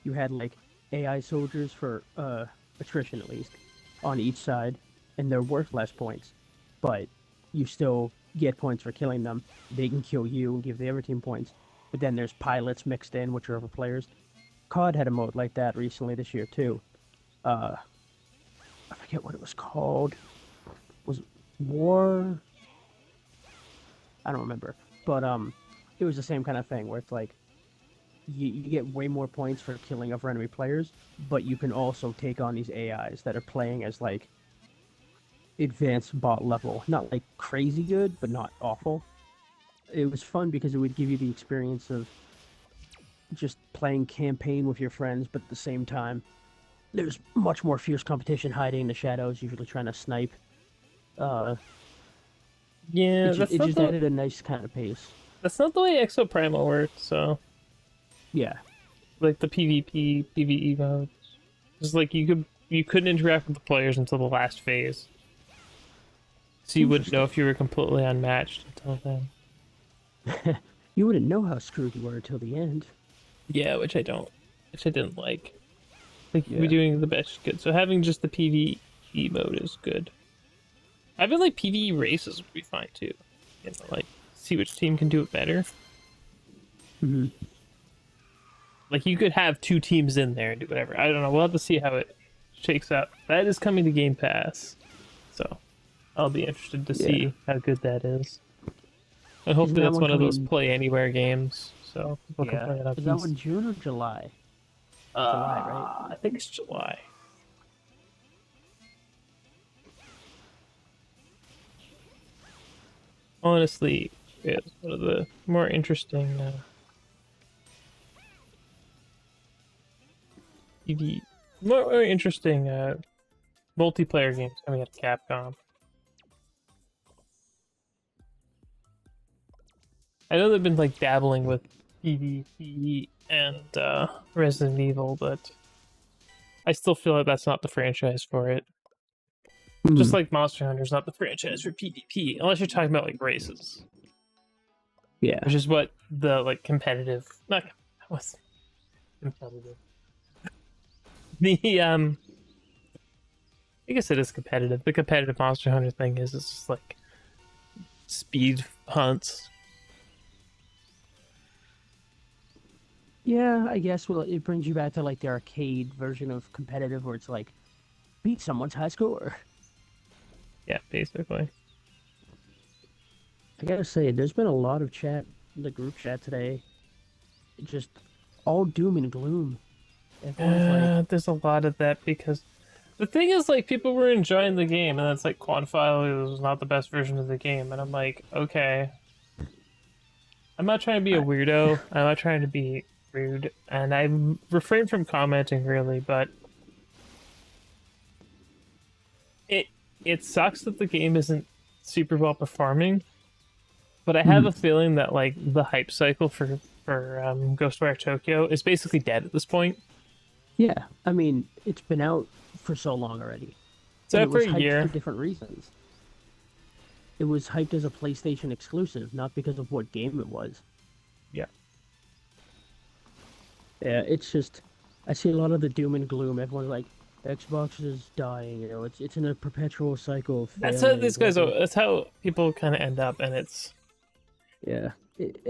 you had like AI soldiers for attrition at least on each side, and they're worth less points, but you still get points for killing them. They can kill you and give the other team points. But then there's pilots mixed in, which are other players. COD had a mode like that recently this year too. Uh, I forget what it was called. Was it War? I don't remember. But it was the same kind of thing where it's like you get way more points for killing other enemy players, but you can also take on these AIs that are playing as like advanced bot level. Not like crazy good, but not awful. It was fun because it would give you the experience of just playing campaign with your friends, but at the same time, there's much more fierce competition hiding in the shadows, usually trying to snipe. Uh, it Yeah, just, it just added a nice kind of pace. that's not the way Exo Primal worked. So Yeah, like the PvP, PvE mode, just like you couldn't interact with the players until the last phase, so you wouldn't know interesting. if you were completely unmatched until then. You wouldn't know how screwed you were until the end. Yeah, which I didn't like. Like we're Yeah. doing the best good. So having just the PvE mode is good. Having like PvE races would be fine too. You know, like see which team can do it better. Hmm. Like you could have two teams in there and do whatever. I don't know. We'll have to see how it shakes out. That is coming to Game Pass, so I'll be interested to Yeah. see how good that is. And Isn't hopefully that that's one one of those coming? play anywhere games, so people can Yeah. play it on Is that PC. one June or July? July, right? I think it's July. Honestly, it's one of the more interesting TV, more interesting multiplayer games coming out of Capcom. I know they've been like dabbling with PvP and Resident Evil, but I still feel like that's not the franchise for it. Just Hmm. like Monster Hunter's not the franchise for PvP, unless you're talking about like races, Yeah. which is what the like competitive, not what's competitive. The I guess it is competitive. The competitive Monster Hunter thing is it's just like speed hunts. Yeah, I guess well it brings you back to like the arcade version of competitive where it's like beat someone's high score. Yeah, basically. I gotta say, there's been a lot of chat in the group chat today. Just all doom and gloom. Everyone's like, There's a lot of that because the thing is, like, people were enjoying the game, and it's like quantifiably was not the best version of the game, and I'm like, okay, I'm not trying to be a I, weirdo. I'm not trying to be rude, and I refrain from commenting really, but it it sucks that the game isn't super well performing. But I have mhm. a feeling that like the hype cycle for Ghostwire Tokyo is basically dead at this point. Yeah, I mean, it's been out for so long already, It's and it out for was a hyped for year. different reasons. It was hyped as a PlayStation exclusive, not because of what game it was. Yeah. Yeah, it's just I see a lot of the doom and gloom. Everyone's like, Xbox is dying, it's in a perpetual cycle of That's how failing, these blah guys blah. are. That's how people kind of end up, and it's Yeah,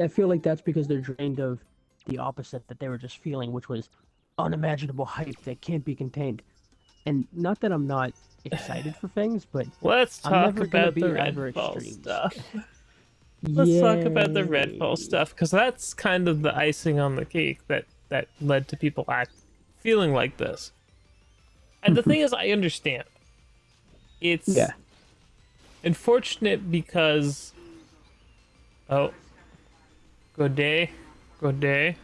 I feel like that's because they're drained of the opposite that they were just feeling, which was unimaginable hype that can't be contained. And not that I'm not excited for things, but let's I'm talk never gonna about the be either Redfall extremes. stuff. Let's talk about the Redfall Yay. stuff because that's kind of the icing on the cake that led to people act feeling like this. And the thing is, I understand. It's Yeah. unfortunate because oh, good day, good day.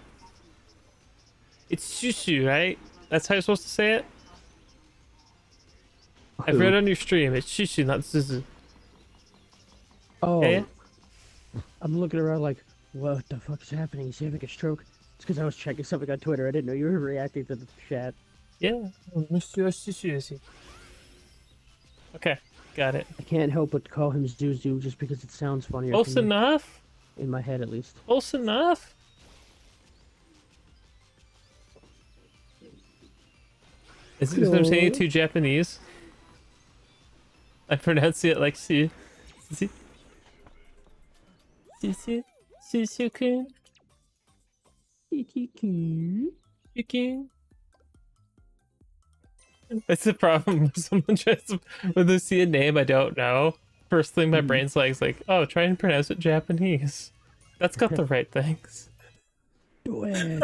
It's Shushu, right? That's how you're supposed to say it? I've read Who? on your stream. It's Shushu, not Zuzu. Yeah, yeah? Oh, I'm looking around like, what the fuck is happening? Is he having a stroke? It's because I was checking something on Twitter. I didn't know you were reacting to the chat. Yeah. Monsieur Shushu is he? Okay, got it. I can't help but call him Zuzu just because it sounds funnier to Close me, enough? in my head at least. Close enough? Is it because I'm saying it too Japanese? I pronounce it like si, si, si, si, si, kun, kun. That's the problem. When someone tries to, when they see a name I don't know, first thing my brain's like, oh, try and pronounce it Japanese. That's got the right things. Do it.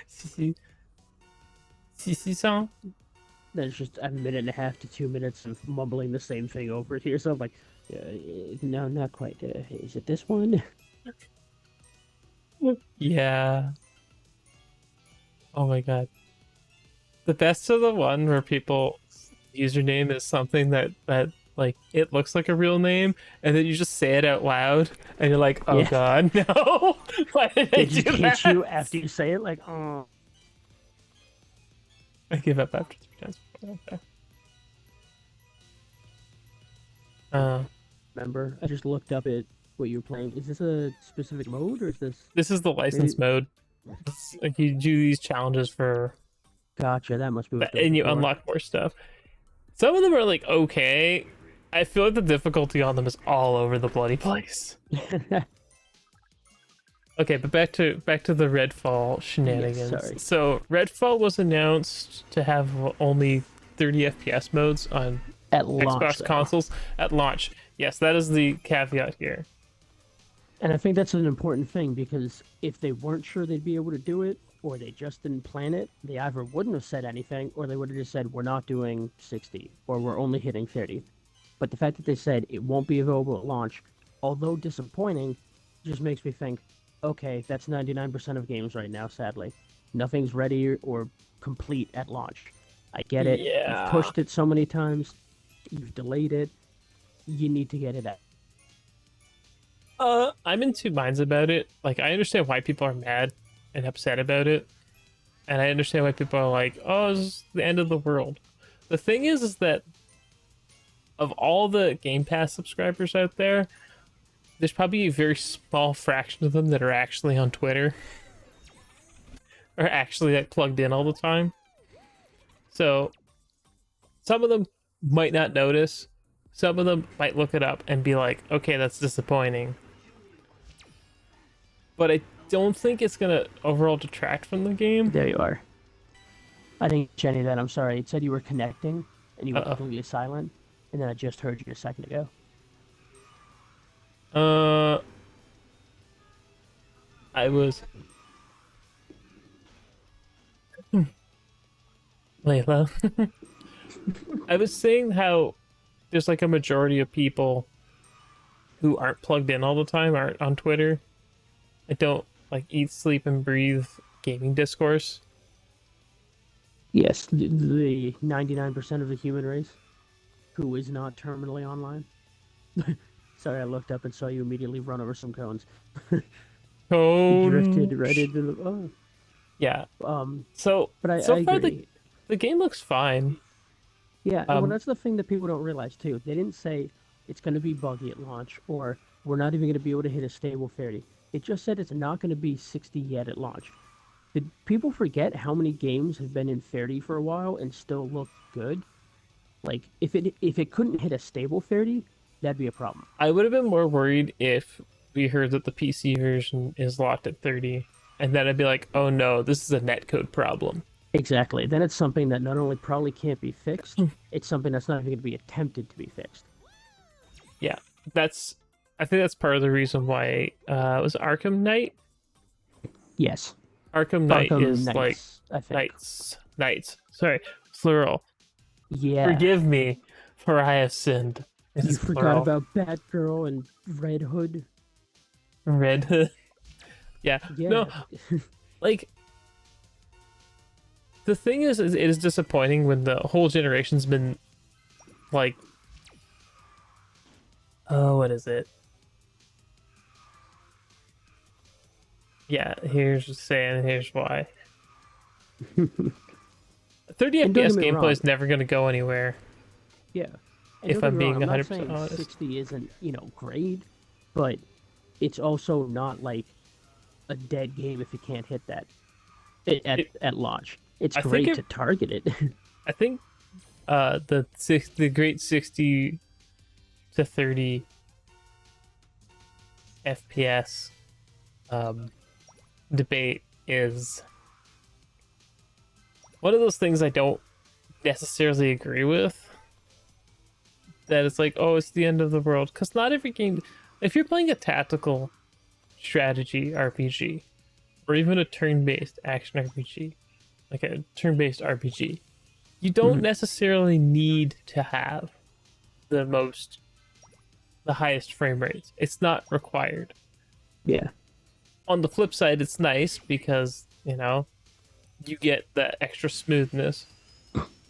Sisi, Sisi-san. There's just a minute and a half to 2 minutes of mumbling the same thing over to yourself, like, no, not quite. Is it this one? Yeah. Oh my god. The best of the one where people username is something that like it looks like a real name, and then you just say it out loud, and you're like, oh Yeah. god, no! Why did I They just do hit that? you after you say it, like, oh. I give up after 3 times. Okay. Remember, I just looked up at what you're playing. Is this a specific mode, or is this... This is the license mode. Like you do these challenges for, Gotcha, that must be what those and are you for. unlock more stuff. Some of them are like okay. I feel like the difficulty on them is all over the bloody place. Okay, but back to the Redfall shenanigans. Yes, sorry. So Redfall was announced to have only 30 FPS modes on At launch, Xbox though. consoles at launch. Yes, that is the caveat here. And I think that's an important thing, because if they weren't sure they'd be able to do it, or they just didn't plan it, they either wouldn't have said anything, or they would have just said, we're not doing 60, or we're only hitting 30. But the fact that they said it won't be available at launch, although disappointing, just makes me think, okay, that's 99% of games right now, sadly. Nothing's ready or complete at launch. I get it. Yeah. You've pushed it so many times. You've delayed it. You need to get it out. I'm in two minds about it. Like, I understand why people are mad and upset about it, and I understand why people are like, "Oh, this is the end of the world." The thing is that of all the Game Pass subscribers out there, there's probably a very small fraction of them that are actually on Twitter, or actually like plugged in all the time. So, some of them might not notice. Some of them might look it up and be like, "Okay, that's disappointing." But I don't think it's gonna overall detract from the game. There you are. I didn't catch any of that. I'm sorry. It said you were connecting, and you were Uh-oh. completely silent, and then I just heard you a second ago. I was Layla. I was saying how there's like a majority of people who aren't plugged in all the time, aren't on Twitter. I don't like eat, sleep, and breathe gaming discourse. Yes, the 99% of the human race who is not terminally online. Sorry, I looked up and saw you immediately run over some cones. You drifted right into the... Oh. Yeah. But So I far agree. the game looks fine. Yeah, well, that's the thing that people don't realize, too. They didn't say it's going to be buggy at launch, or we're not even going to be able to hit a stable 30. It just said it's not going to be 60 yet at launch. Did people forget how many games have been in 30 for a while and still look good? Like, if it couldn't hit a stable 30, that'd be a problem. I would have been more worried if we heard that the PC version is locked at 30, and then I'd be like, oh no, this is a netcode problem. Exactly. Then it's something that not only probably can't be fixed, it's something that's not even going to be attempted to be fixed. Yeah, I think that's part of the reason why it was Arkham Knight. Yes. Arkham Knight Arkham is Knights, like I think. Knights. Sorry, plural. Yeah. Forgive me, for I have sinned. It You is forgot plural. about Batgirl and Red Hood. Red Hood. Yeah. Yeah. No, like the thing is it is disappointing when the whole generation's been like, oh, what is it? Yeah, here's saying here's why. 30 And don't FPS get me gameplay wrong. is never going to go anywhere. Yeah. And If don't get I'm me wrong, being I'm not 100% saying honest. 60 isn't, great, but it's also not like a dead game if you can't hit that at launch. It's I think great to target it. I think the great 60 to 30 FPS debate is one of those things I don't necessarily agree with. That it's like, oh, it's the end of the world, because not every game. If you're playing a tactical strategy RPG, or even a turn-based action RPG, like a turn-based RPG, you don't Mhm. necessarily need to have the highest frame rates. It's not required. Yeah. On the flip side, it's nice because, you get that extra smoothness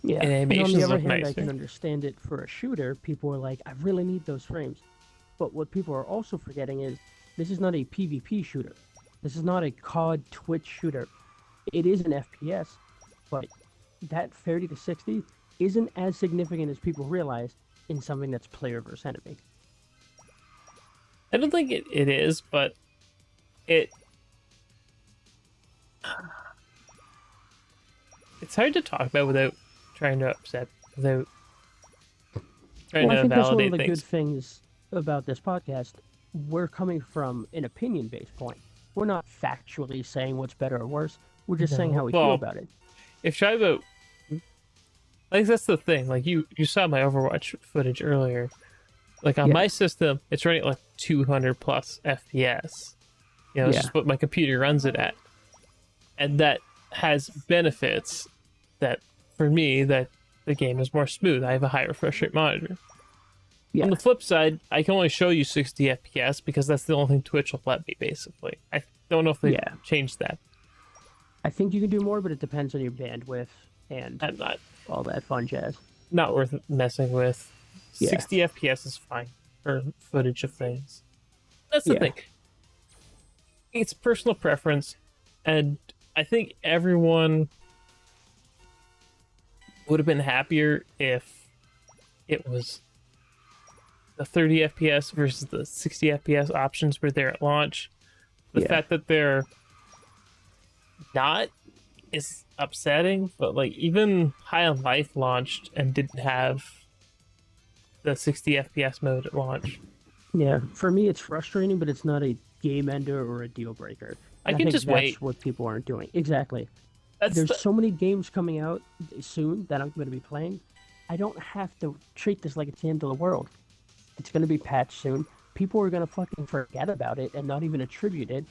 Yeah. and And on the animations other look hand, I nicer. can understand it for a shooter. People are like, I really need those frames. But what people are also forgetting is this is not a PvP shooter. This is not a COD Twitch shooter. It is an FPS, but that 30 to 60 isn't as significant as people realize in something that's player versus enemy. I don't think it is, but it it's hard to talk about without trying to without trying Well, I to think that's one of validate the good things. things about this podcast. We're coming from an opinion based point. We're not factually saying what's better or worse. We're just saying No, how we feel well, about it. if you try about, like, that's the thing. Like, you saw my Overwatch footage earlier. Like, on Yeah. my system, it's running at like 200 plus FPS. It's Yeah. just what my computer runs it at, and that has benefits. That for me, that the game is more smooth. I have a higher refresh rate monitor. On Yeah. the flip side, I can only show you 60 FPS because that's the only thing Twitch will let me, basically. I don't know if they've Yeah. changed that. I think you can do more, but it depends on your bandwidth and I'm all that fun jazz. not worth messing with. Yeah. 60 FPS is fine for footage of things. That's the Yeah. thing. It's personal preference, and I think everyone would have been happier if it was the 30 FPS versus the 60 FPS options were there at launch. The Yeah. fact that they're not is upsetting, but like even High on Life launched and didn't have the 60 FPS mode at launch. Yeah. For me, it's frustrating, but it's not a game ender or a deal breaker. I And I can think just that's wait. what people aren't doing. Exactly. That's There's the, so many games coming out soon that I'm going to be playing. I don't have to treat this like it's the end of the world. It's going to be patched soon. People are going to fucking forget about it and not even attribute it.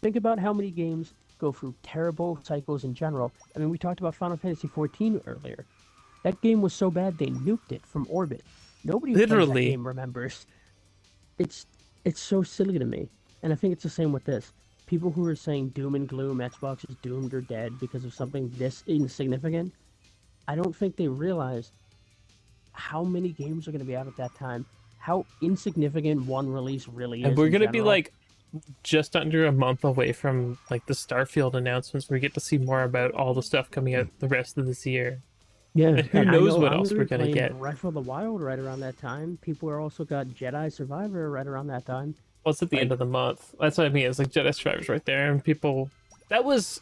Think about how many games go through terrible cycles in general. I mean, we talked about Final Fantasy XIV earlier. That game was so bad they nuked it from orbit. Nobody who plays that literally. game remembers. It's it's so silly to me, and I think it's the same with this. People who are saying doom and gloom, Xbox is doomed or dead because of something this insignificant, I don't think they realize how many games are going to be out at that time, how insignificant one release really is. And we're in gonna be general. like just under a month away from like the Starfield announcements where we get to see more about all the stuff coming out the rest of this year. Yeah, And who and I knows know what I'm else gonna we're be gonna playing get. Breath of the Wild right around that time. People are also got Jedi Survivor right around that time. Well, it's at the end Like, of the month. That's what I mean. It's like Jedi Survivor's right there, and people. That was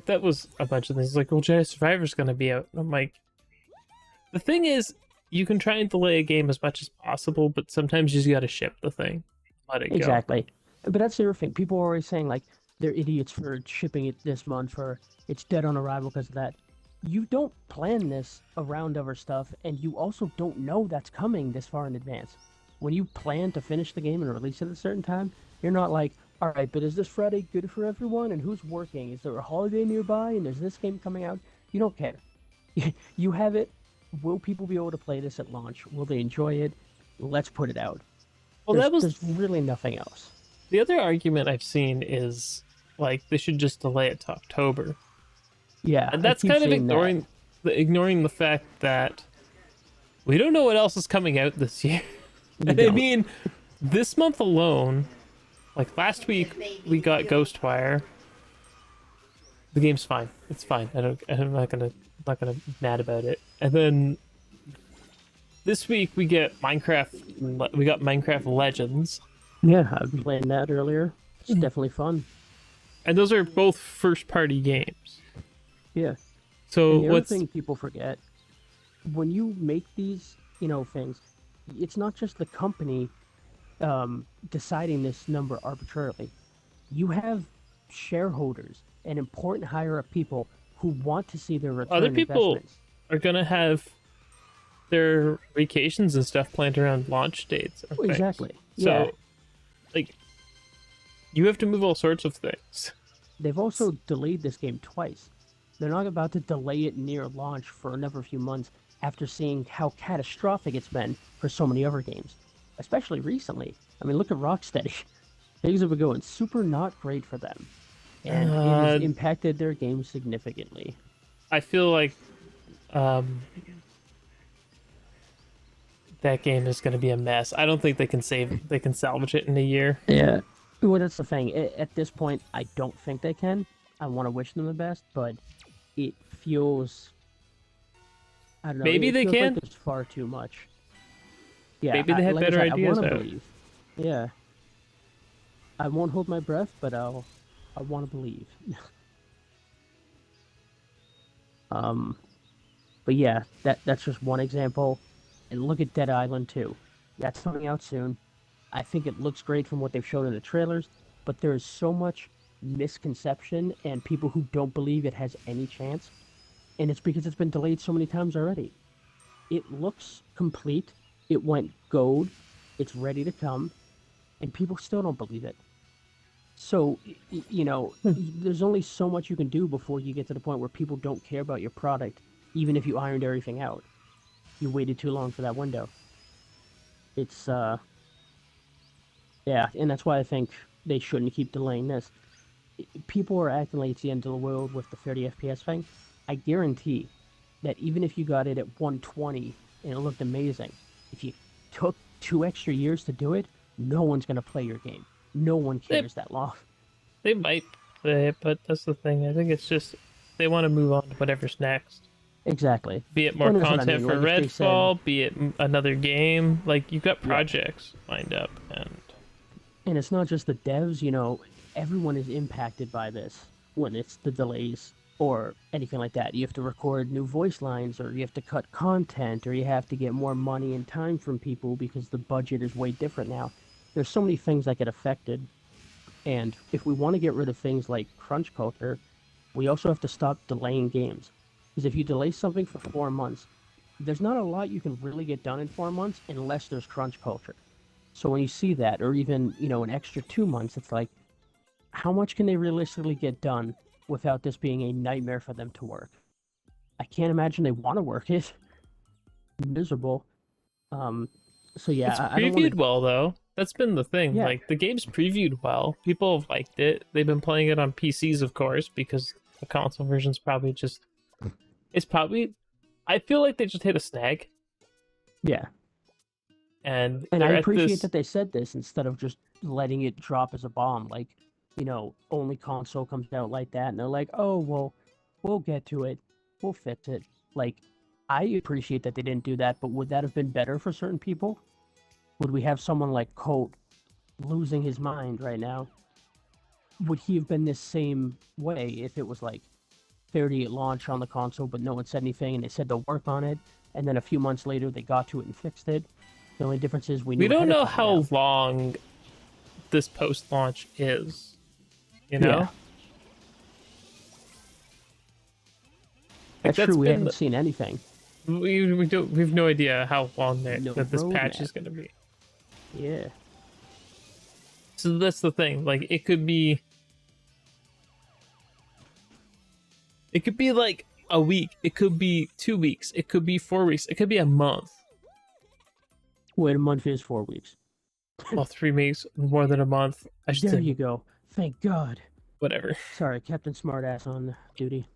that was a bunch of things. Like, well, Jedi Survivor's gonna be out. And I'm like, the thing is, you can try and delay a game as much as possible, but sometimes you just gotta ship the thing, let it go. exactly. But that's the other thing. People are always saying like they're idiots for shipping it this month or it's dead on arrival because of that. You don't plan this around other stuff, and you also don't know that's coming this far in advance. When you plan to finish the game and release it at a certain time, you're not like, all right, but is this Friday good for everyone? And who's working? Is there a holiday nearby? And there's this game coming out? You don't care. You have it. Will people be able to play this at launch? Will they enjoy it? Let's put it out. Well, There's really nothing else. the other argument I've seen is like they should just delay it to October. Yeah, And I that's keep kind of saying that. ignoring the fact that we don't know what else is coming out this year. You And I don't. mean, this month alone, like last week, we got Ghostwire. The game's fine. It's fine. I'm not gonna be mad about it. And then this week we get Minecraft. We got Minecraft Legends. Yeah, I've been playing that earlier. It's definitely fun. And those are both first-party games. Yeah. So And the other what's thing people forget, when you make these, things, it's not just the company deciding this number arbitrarily. You have shareholders and important higher up people who want to see their other return people investments. are gonna have their vacations and stuff planned around launch dates and things. Exactly. Yeah. So, like, you have to move all sorts of things. They've also delayed this game twice. They're not about to delay it near launch for another few months after seeing how catastrophic it's been for so many other games, especially recently. I mean, look at Rocksteady. Things have been going super not great for them, and it has Uh, impacted their game significantly. I feel like um, that game is gonna be a mess. I don't think they can salvage it in a year. Yeah. Well, that's the thing. At this point, I don't think they can. I want to wish them the best, but it feels, I don't know, Maybe it they feels like can. there's far too much. Yeah, Maybe they had like I better said, I want ideas to out. believe. Yeah, I won't hold my breath, but I want to believe. Um, but yeah, that's just one example. And look at Dead Island 2. That's coming out soon. I think it looks great from what they've shown in the trailers, but there is so much misconception and people who don't believe it has any chance, and it's because it's been delayed so many times already. It looks complete. It went gold. It's ready to come, and people still don't believe it. So, there's only so much you can do before you get to the point where people don't care about your product, even if you ironed everything out. You waited too long for that window. It's yeah, and that's why I think they shouldn't keep delaying this. People are acting like it's the end of the world with the 30 FPS thing. I guarantee that even if you got it at 120 and it looked amazing, if you took 2 extra years to do it, no one's gonna play your game. No one They cares that long. they might play it, but that's the thing. I think it's just they want to move on to whatever's next. Exactly. Be it more Well, that's what I content mean. for Like if they said, Redfall, be it another game. Like you've got yeah, projects lined up, and and it's not just the devs, everyone is impacted by this when it's the delays or anything like that. You have to record new voice lines, or you have to cut content, or you have to get more money and time from people because the budget is way different now. There's so many things that get affected, and if we want to get rid of things like crunch culture, we also have to stop delaying games. Because if you delay something for 4 months, there's not a lot you can really get done in 4 months unless there's crunch culture. So when you see that, or even, an extra 2 months, it's like, how much can they realistically get done without this being a nightmare for them to work? I can't imagine they want to work it. Miserable. Um, so yeah, it's I don't want previewed to. well though. That's been the thing. Yeah, Like the game's previewed well. People have liked it. They've been playing it on PCs, of course, because the console version's probably just. It's probably. I feel like they just hit a snag, yeah, and and I they're at appreciate this. that they said this instead of just letting it drop as a bomb. Like, only console comes out like that, and they're like, oh well, we'll get to it, we'll fix it. Like, I appreciate that they didn't do that, but would that have been better for certain people? Would we have someone like Colt losing his mind right now? Would he have been this same way if it was like 30 at launch on the console, but no one said anything and they said they'll work on it, and then a few months later they got to it and fixed it? The only difference is we We knew don't ahead of know time now. how long this post-launch is. You Yeah, know, like that's true. that's We been haven't seen anything. we have no idea how long No that this patch roadmap. is going to be. Yeah, So that's the thing. Like it could be like a week. It could be 2 weeks. It could be 4 weeks. It could be a month. wait, a month is 4 weeks. Well, 3 weeks, more than a month. I should There say you go. Thank God. whatever. Sorry, Captain Smartass on duty.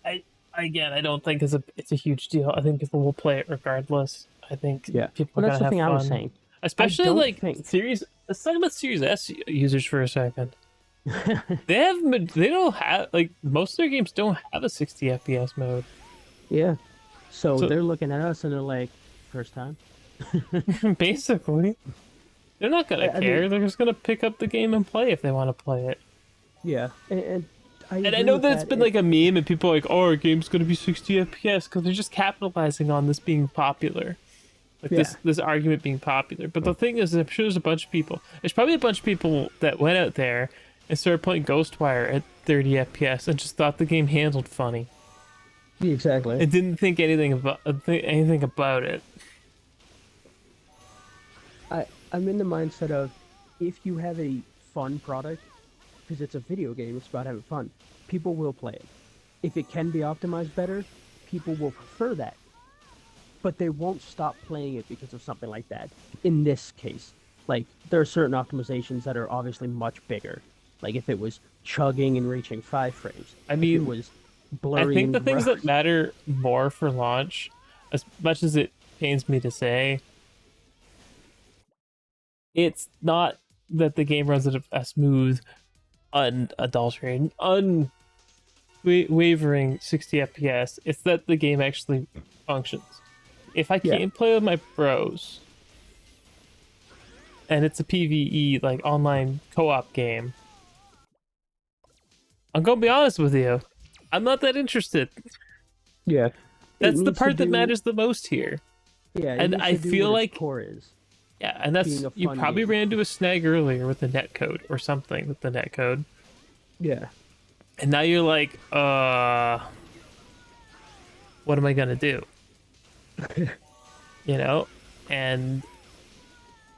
I again, I don't think it's a huge deal. I think people will play it regardless. I think Yeah. people Well, are that's gonna the have thing I was fun, saying. I especially don't like think. series. Let's talk about Series S users for a second. They don't have like most of their games don't have a 60 FPS mode. Yeah. So So they're looking at us and they're like, first time. basically, They're not gonna I mean, care. They're just gonna pick up the game and play if they want to play it. yeah, and I And I agree know with that it's that. been like a meme, and people are like, "Oh, our game's gonna be 60 FPS," because they're just capitalizing on this being popular, like Yeah, this argument being popular. But the thing is, I'm sure there's a bunch of people. There's probably a bunch of people that went out there and started playing Ghostwire at 30 FPS and just thought the game handled funny exactly. and didn't think anything about it. I'm in the mindset of if you have a fun product, because it's a video game, it's about having fun. People will play it. If it can be optimized better, people will prefer that. But they won't stop playing it because of something like that. In this case, like there are certain optimizations that are obviously much bigger. Like if it was chugging and reaching 5 frames, I if it mean, was I blurry think and the things gross. that matter more for launch, as much as it pains me to say, it's not that the game runs at a smooth, unadulterated, unwavering 60 FPS. It's that the game actually functions. If I Yeah, can't play with my bros, and it's a PvE, like online co-op game, I'm gonna be honest with you, I'm not that interested. yeah. It That's the needs to part that do. matters the most here. Yeah, it And needs I to do feel what its like, core is, yeah, and being that's, a you fun probably game. ran into a snag earlier with the netcode or something with the netcode. Yeah, And now you're like, what am I gonna do? You know? And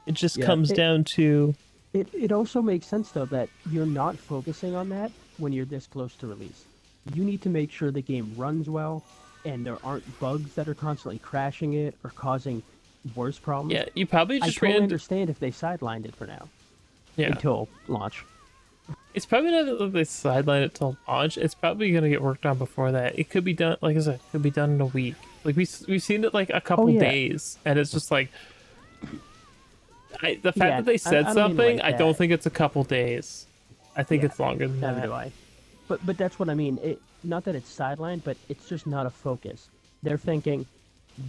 it just yeah. comes down to, It also makes sense though that you're not focusing on that when you're this close to release. You need to make sure the game runs well and there aren't bugs that are constantly crashing it or causing worse problems. yeah, you probably I just totally ran, understand if they sidelined it for now yeah. until launch. It's probably not that they sideline it till launch. It's probably gonna get worked on before that. It could be done, like I said, it could be done in a week. Like we've seen it like a Oh couple yeah, days, and it's just like, the fact yeah. that they said I don't mean it something, like I don't that. think it's a couple days. I think Yeah, it's longer than neither that. do I. But that's what I mean. Not that it's sidelined, but it's just not a focus. They're thinking,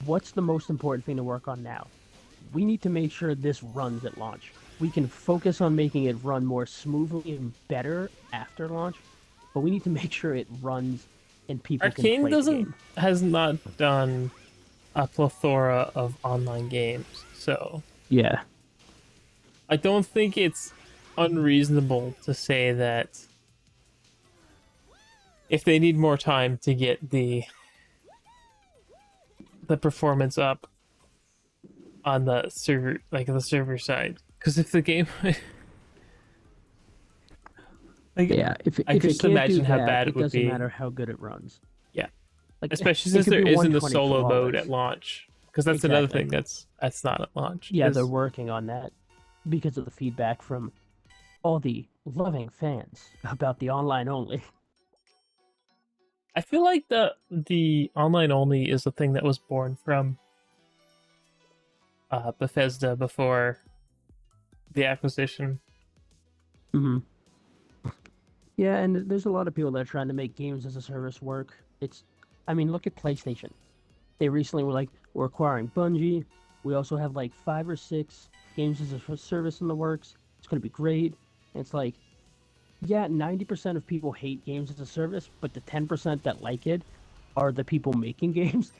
what's the most important thing to work on now? We need to make sure this runs at launch. We can focus on making it run more smoothly and better after launch, but we need to make sure it runs and people can Arcane play the doesn't game. has not done a plethora of online games, so Yeah. I don't think it's unreasonable to say that if they need more time to get the performance up on the server, like the server side, because if the game, like, Yeah. I If could it just can't do imagine how that, bad it it would doesn't be. matter how good it runs. Yeah, Like especially it since could there be isn't the 120 solo mode at flawless. launch, because that's another Exactly. thing that's not at launch. Yeah, they're Is working on that because of the feedback from all the loving fans about the online only. I feel like the online only is a thing that was born from Bethesda before the acquisition. Hmm. Yeah, and there's a lot of people that are trying to make games as a service work. I mean, look at PlayStation. They recently were like, we're acquiring Bungie. We also have like 5 or 6 games as a service in the works. It's going to be great. And it's like, yeah, 90% of people hate games as a service, but the 10% that like it are the people making games.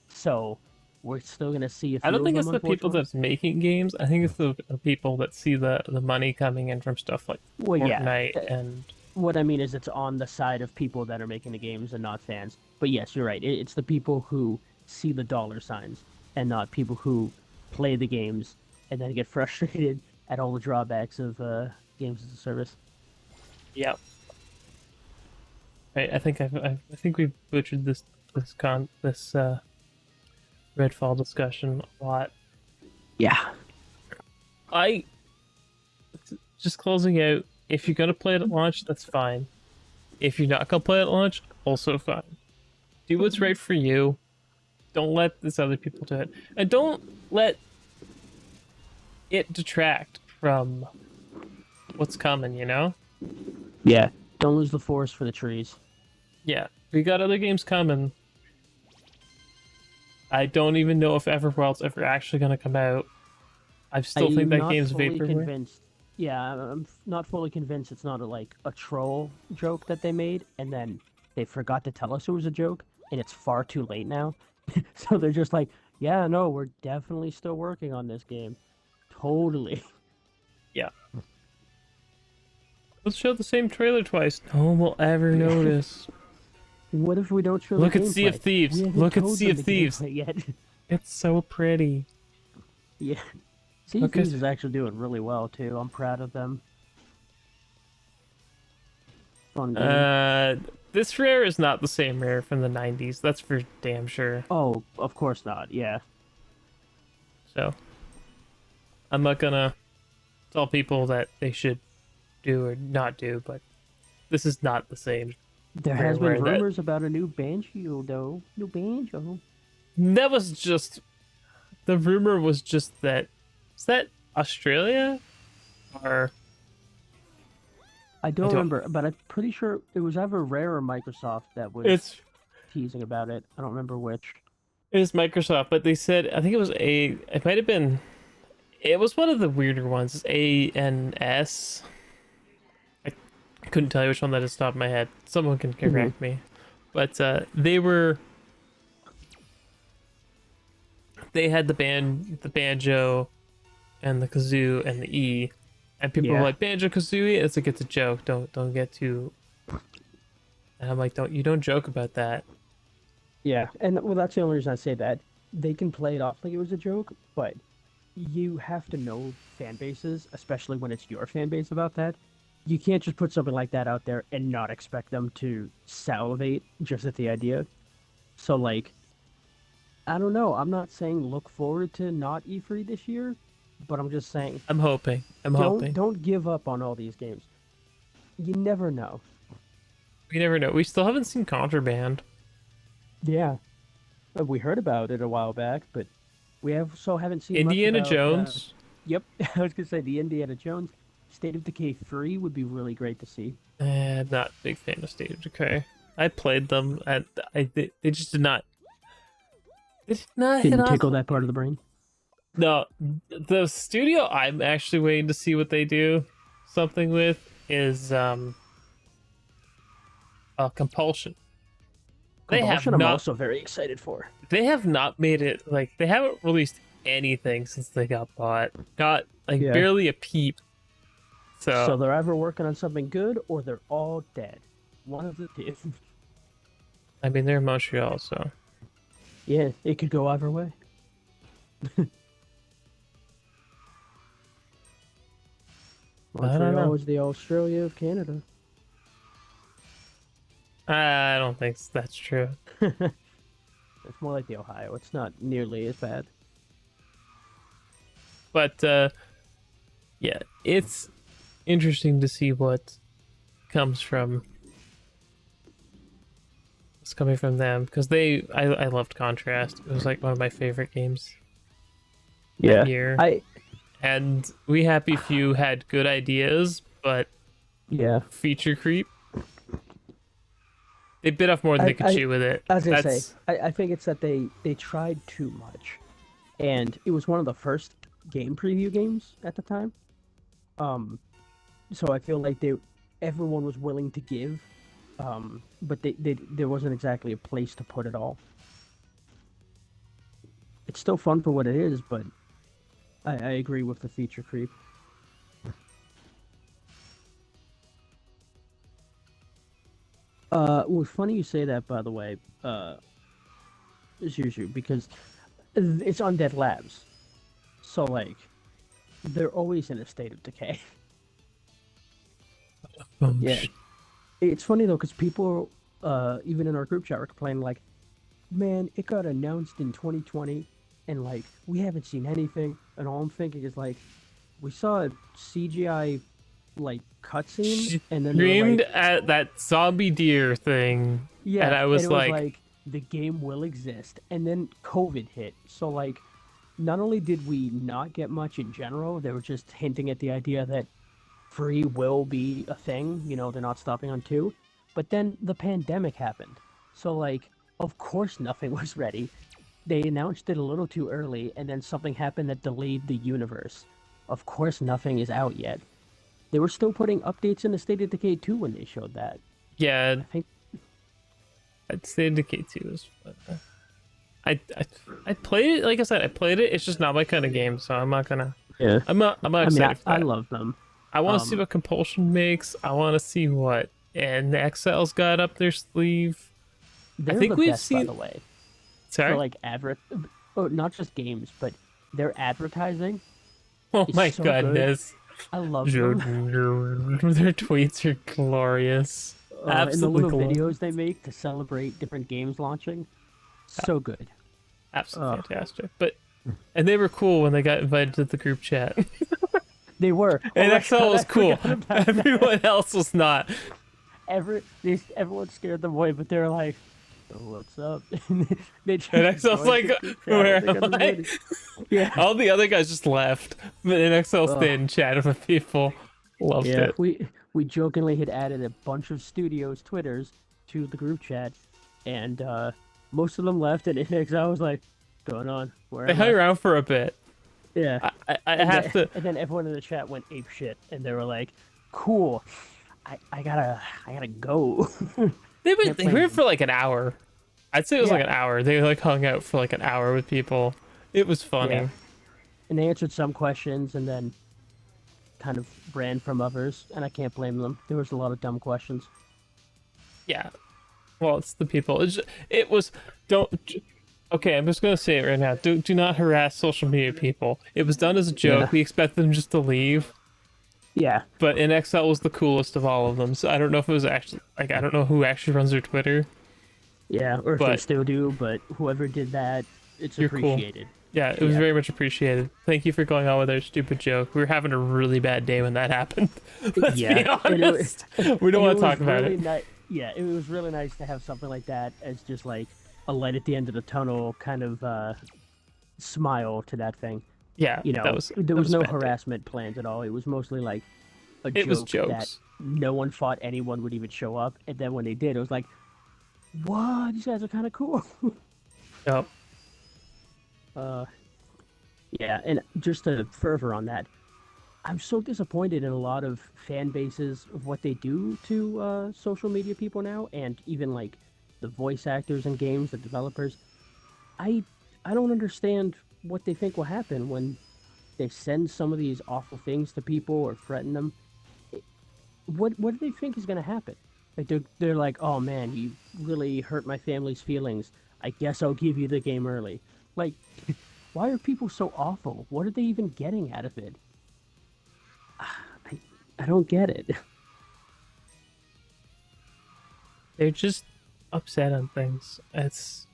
So we're still going to see a I don't few of think them, it's the people unfortunately. that's making games. I think it's the people that see the money coming in from stuff like Well, yeah. Fortnite and What I mean is it's on the side of people that are making the games and not fans. But yes, you're right. It's the people who see the dollar signs and not people who play the games and then get frustrated at all the drawbacks of games as a service. yeah. Right. I think we've butchered this Redfall discussion a lot. Yeah. I just closing out. If you're gonna play it at launch, that's fine. If you're not gonna play it at launch, also fine. Do what's right for you. Don't let this other people do it, and don't let it detract from what's coming. You know? Yeah. Don't lose the forest for the trees. Yeah, we got other games coming. I don't even know if Everworld's ever actually gonna come out. I still think I'm that not game's fully vaporware. convinced. Yeah, not fully convinced it's not a troll joke that they made, and then they forgot to tell us it was a joke, and it's far too late now. So they're just like, yeah, no, we're definitely still working on this game. Totally. Yeah. Let's show the same trailer twice. No one will ever Yeah. notice. What if we don't show the Look at Sea of gameplay? We Thieves. haven't Look at told Sea them of the Thieves. gameplay yet. It's so pretty. Yeah. Sea of Okay. Thieves is actually doing really well too. I'm proud of them. Fun game. Uh, this rare is not the same rare from the 90s. That's for damn sure. Oh, of course not. Yeah. So, I'm not gonna tell people that they should do or not do, but this is not the same There has been rareware. rumors about a new Banjo though. New Banjo. That was just the rumor was just that is that Australia or I I don't don't remember, but I'm pretty sure it was either Rare or Microsoft that was it's teasing about it. I don't remember which. it's Microsoft, but they said I think it was it might have been it was one of the weirder ones. ANS. I couldn't tell you which one that is off the top of my head. Someone can correct me. But they had the banjo and the kazoo and the E. And people were Yeah. like, Banjo Kazooie, it's like it's a joke. Don't get too and I'm like, don't joke about that. Yeah, and well, that's the only reason I say that. They can play it off like it was a joke, but you have to know fan bases, especially when it's your fan base about that. You can't just put something like that out there and not expect them to salivate just at the idea. So, like, I don't know. I'm not saying look forward to not E3 this year, but I'm just saying I'm hoping. I'm don't hoping. don't give up on all these games. You never know. We never know. We still haven't seen Contraband. Yeah, we heard about it a while back, but we also haven't seen much Indiana about. Jones. Yep, I was gonna say the Indiana Jones State of Decay 3 would be really great to see. Not a big fan of State of Decay. I played them and they just did not hit Didn't off. tickle that part of the brain. No, the studio I'm actually waiting to see what they do something with is Compulsion. They have Compulsion, I'm not also very excited for. they have not made it like they haven't released anything since they got bought. Got like Yeah. barely a peep. So they're either working on something good or they're all dead. One of the two. I mean they're in Montreal, so Yeah, it could go either way. I don't know. Montreal is the Australia of Canada. I don't think that's true. It's more like the Ohio. It's not nearly as bad. But yeah, it's interesting to see what comes from what's coming from them because I loved Contrast. It was like one of my favorite games that year. And We Happy Few had good ideas, but Yeah. feature creep. They bit off more than they could chew with it. I was gonna say, I think it's that they tried too much, and it was one of the first game preview games at the time. So I feel like everyone was willing to give, but there wasn't exactly a place to put it all. It's still fun for what it is, but I agree with the feature creep. Well, funny you say that, by the way, Zuzu, because it's Undead Labs. So, like, they're always in a state of decay. Yeah. It's funny, though, because people, even in our group chat, were complaining, like, man, it got announced in 2020, and, like, we haven't seen anything. And all I'm thinking is, like, we saw a CGI, like, cutscene, and then Dreamed like, at that zombie deer thing. yeah, And I was like, the game will exist. And then COVID hit. So, like, not only did we not get much in general, they were just hinting at the idea that free will be a thing. You know, they're not stopping on 2. But then the pandemic happened. So, like, of course nothing was ready. they announced it a little too early, and then something happened that delayed the universe. Of course, nothing is out yet. They were still putting updates in the State of Decay 2 when they showed that. Yeah, I think, I'd say Indicate 2 is fun. I played it, like I said, I played it. It's just not my kind of game, so I'm not gonna. yeah. I'm not I mean, excited for I that. love them. I want to see Um, what Compulsion makes. I want to see what and the XL's got up their sleeve. I they're think the we've best, by seen. the way, for Sorry. like oh, not just games, but their advertising Oh is my so good. goodness. I love Their them. tweets are glorious. And the Absolutely little glorious. videos they make to celebrate different games launching, so good. Absolutely Uh, fantastic. But and they were cool when they got invited to the group chat. they were. Oh And my XL god, was I cool. forgot about that. Everyone else was not. Everyone scared them away, but they're like, oh, "What's up?" And they And just XL's joined like, the group chat when where they am got I? invited. Yeah. All the other guys just left. But then XL Ugh. stayed and chatted with people. Loved Yeah, it. we jokingly had added a bunch of studios Twitters to the group chat, and most of them left, and I was like, "Going on? Where They am hung I?" around for a bit. Yeah, I have to. and then everyone in the chat went ape shit, and they were like, "Cool, I gotta go." Can't They were blame here them. for like an hour. I'd say it was like Yeah, an hour. They like hung out for like an hour with people. It was yeah, funny. and they answered some questions, and then kind of ran from others, and I can't blame them. There was a lot of dumb questions. Yeah. Well, it's the people. It was. Don't. Okay, I'm just gonna say it right now. Do not harass social media people. It was done as a Yeah, joke. We expected them just to leave. yeah, But NXL was the coolest of all of them. So I don't know if it was actually like I don't know who actually runs their Twitter, yeah. Or if they but still do, but whoever did that, it's you're cool. appreciated. Yeah, it was Yeah. very much appreciated. Thank you for going on with our stupid joke. We were having a really bad day when that happened. Let's be Yeah, honest. We don't and it want to was talk about really it. nice. Yeah, it was really nice to have something like that as just like a light at the end of the tunnel kind of smile to that thing. Yeah, You know, there that was was a no bad day. harassment planned at all. It was mostly like a It was joke that jokes. no one thought anyone would even show up, and then when they did, it was like, "What? These guys are kind of cool." Yep. uh, yeah, and just to further on that, I'm so disappointed in a lot of fan bases of what they do to social media people now, and even like the voice actors in games, the developers. I I don't understand what they think will happen when they send some of these awful things to people or threaten them. What do they think is going to happen? Like they're like, oh man, you really hurt my family's feelings. I guess I'll give you the game early. Like, why are people so awful? What are they even getting out of it? I I don't get it. They're just upset on things. It's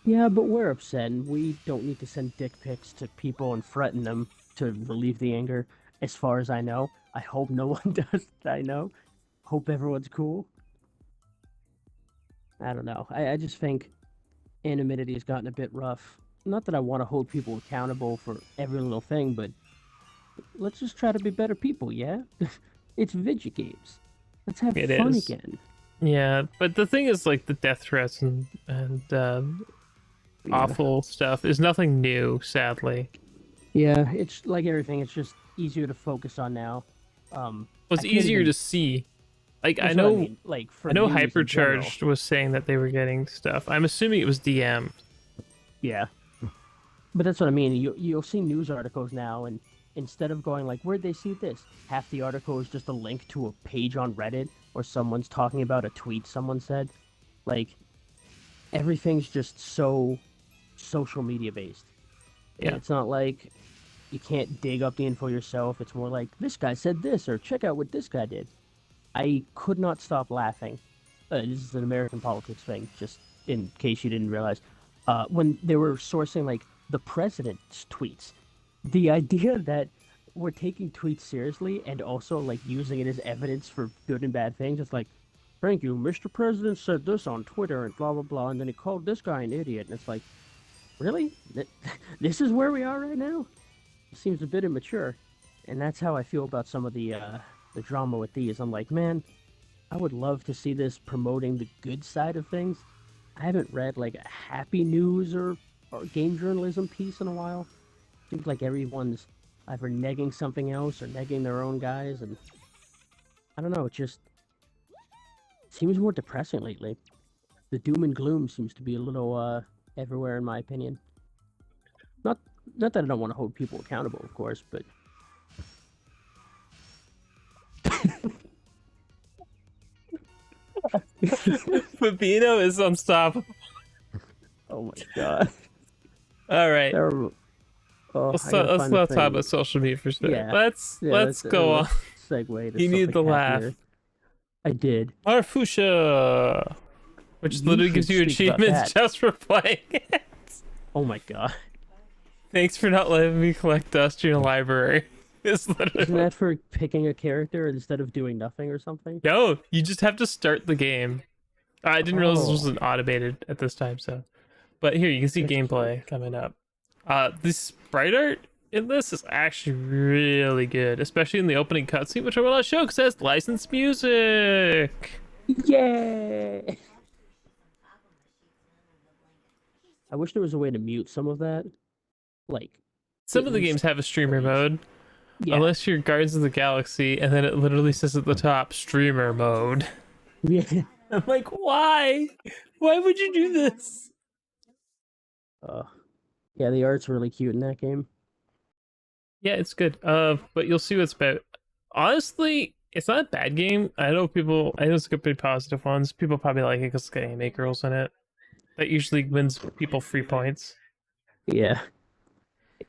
Yeah, but we're upset, and we don't need to send dick pics to people and threaten them to relieve the anger. As far as I know, I hope no one does. That I know. Hope everyone's cool. I don't know. I just think anonymity has gotten a bit rough. Not that I want to hold people accountable for every little thing, but let's just try to be better people, yeah? It's video games. Let's have it fun is. again. Yeah, but the thing is, like the death threats and Yeah. awful stuff is nothing new, sadly. Yeah, it's like everything, it's just easier to focus on now. It I was can't easier even to see. Like That's what I mean. Like for I know news in general. Hypercharged was saying that they were getting stuff. I'm assuming it was DM. Yeah. But that's what I mean. You'll see news articles now, and instead of going like, "Where'd they see this?" half the article is just a link to a page on Reddit or someone's talking about a tweet someone said. Like everything's just so social media based, and Yeah. it's not like you can't dig up the info yourself. It's more like this guy said this, or check out what this guy did. I could not stop laughing. This is an American politics thing, just in case you didn't realize. When they were sourcing like the president's tweets, the idea that we're taking tweets seriously and also like using it as evidence for good and bad things. It's like, thank you, Mr. President said this on Twitter and blah blah blah, and then he called this guy an idiot, and it's like, really? This is where we are right now? It seems a bit immature, and that's how I feel about some of the drama with these. I'm like, man, I would love to see this promoting the good side of things. I haven't read like a happy news or game journalism piece in a while. Seems like everyone's either negging something else or negging their own guys, and I don't know. It just seems more depressing lately. The doom and gloom seems to be a little everywhere, in my opinion. Not not that I don't want to hold people accountable, of course, but Fabino is unstoppable. oh my god, All right. terrible. Oh, I gotta Let's find the not talk thing. about social media for sure. Yeah, yeah. Let's go on. Let's segue to You need something the laugh. happier. I did. Marfusha, which You literally should gives you speak about achievements that. just for playing it. Oh my god. Thanks for not letting me collect dust in your library. It's Isn't literally that for picking a character instead of doing nothing or something? no. You just have to start the game. I didn't realize this Oh, wasn't automated at this time. So, but here you can see that's cute. gameplay coming up. This sprite art in this is actually really good, especially in the opening cutscene, which I will not show because it has licensed music. Yay! I wish there was a way to mute some of that. Like, Some at of the games least have a streamer freeze. mode, Yeah. unless you're Guardians of the Galaxy, and then it literally says at the top streamer mode. Yeah. I'm like, why? Why would you do this? Uh, yeah, the art's really cute in that game. Yeah, it's good. But you'll see what it's about. Honestly, it's not a bad game. I know people. I know it's got pretty positive ones. People probably like it because it's got anime girls in it. That usually wins people free points. Yeah.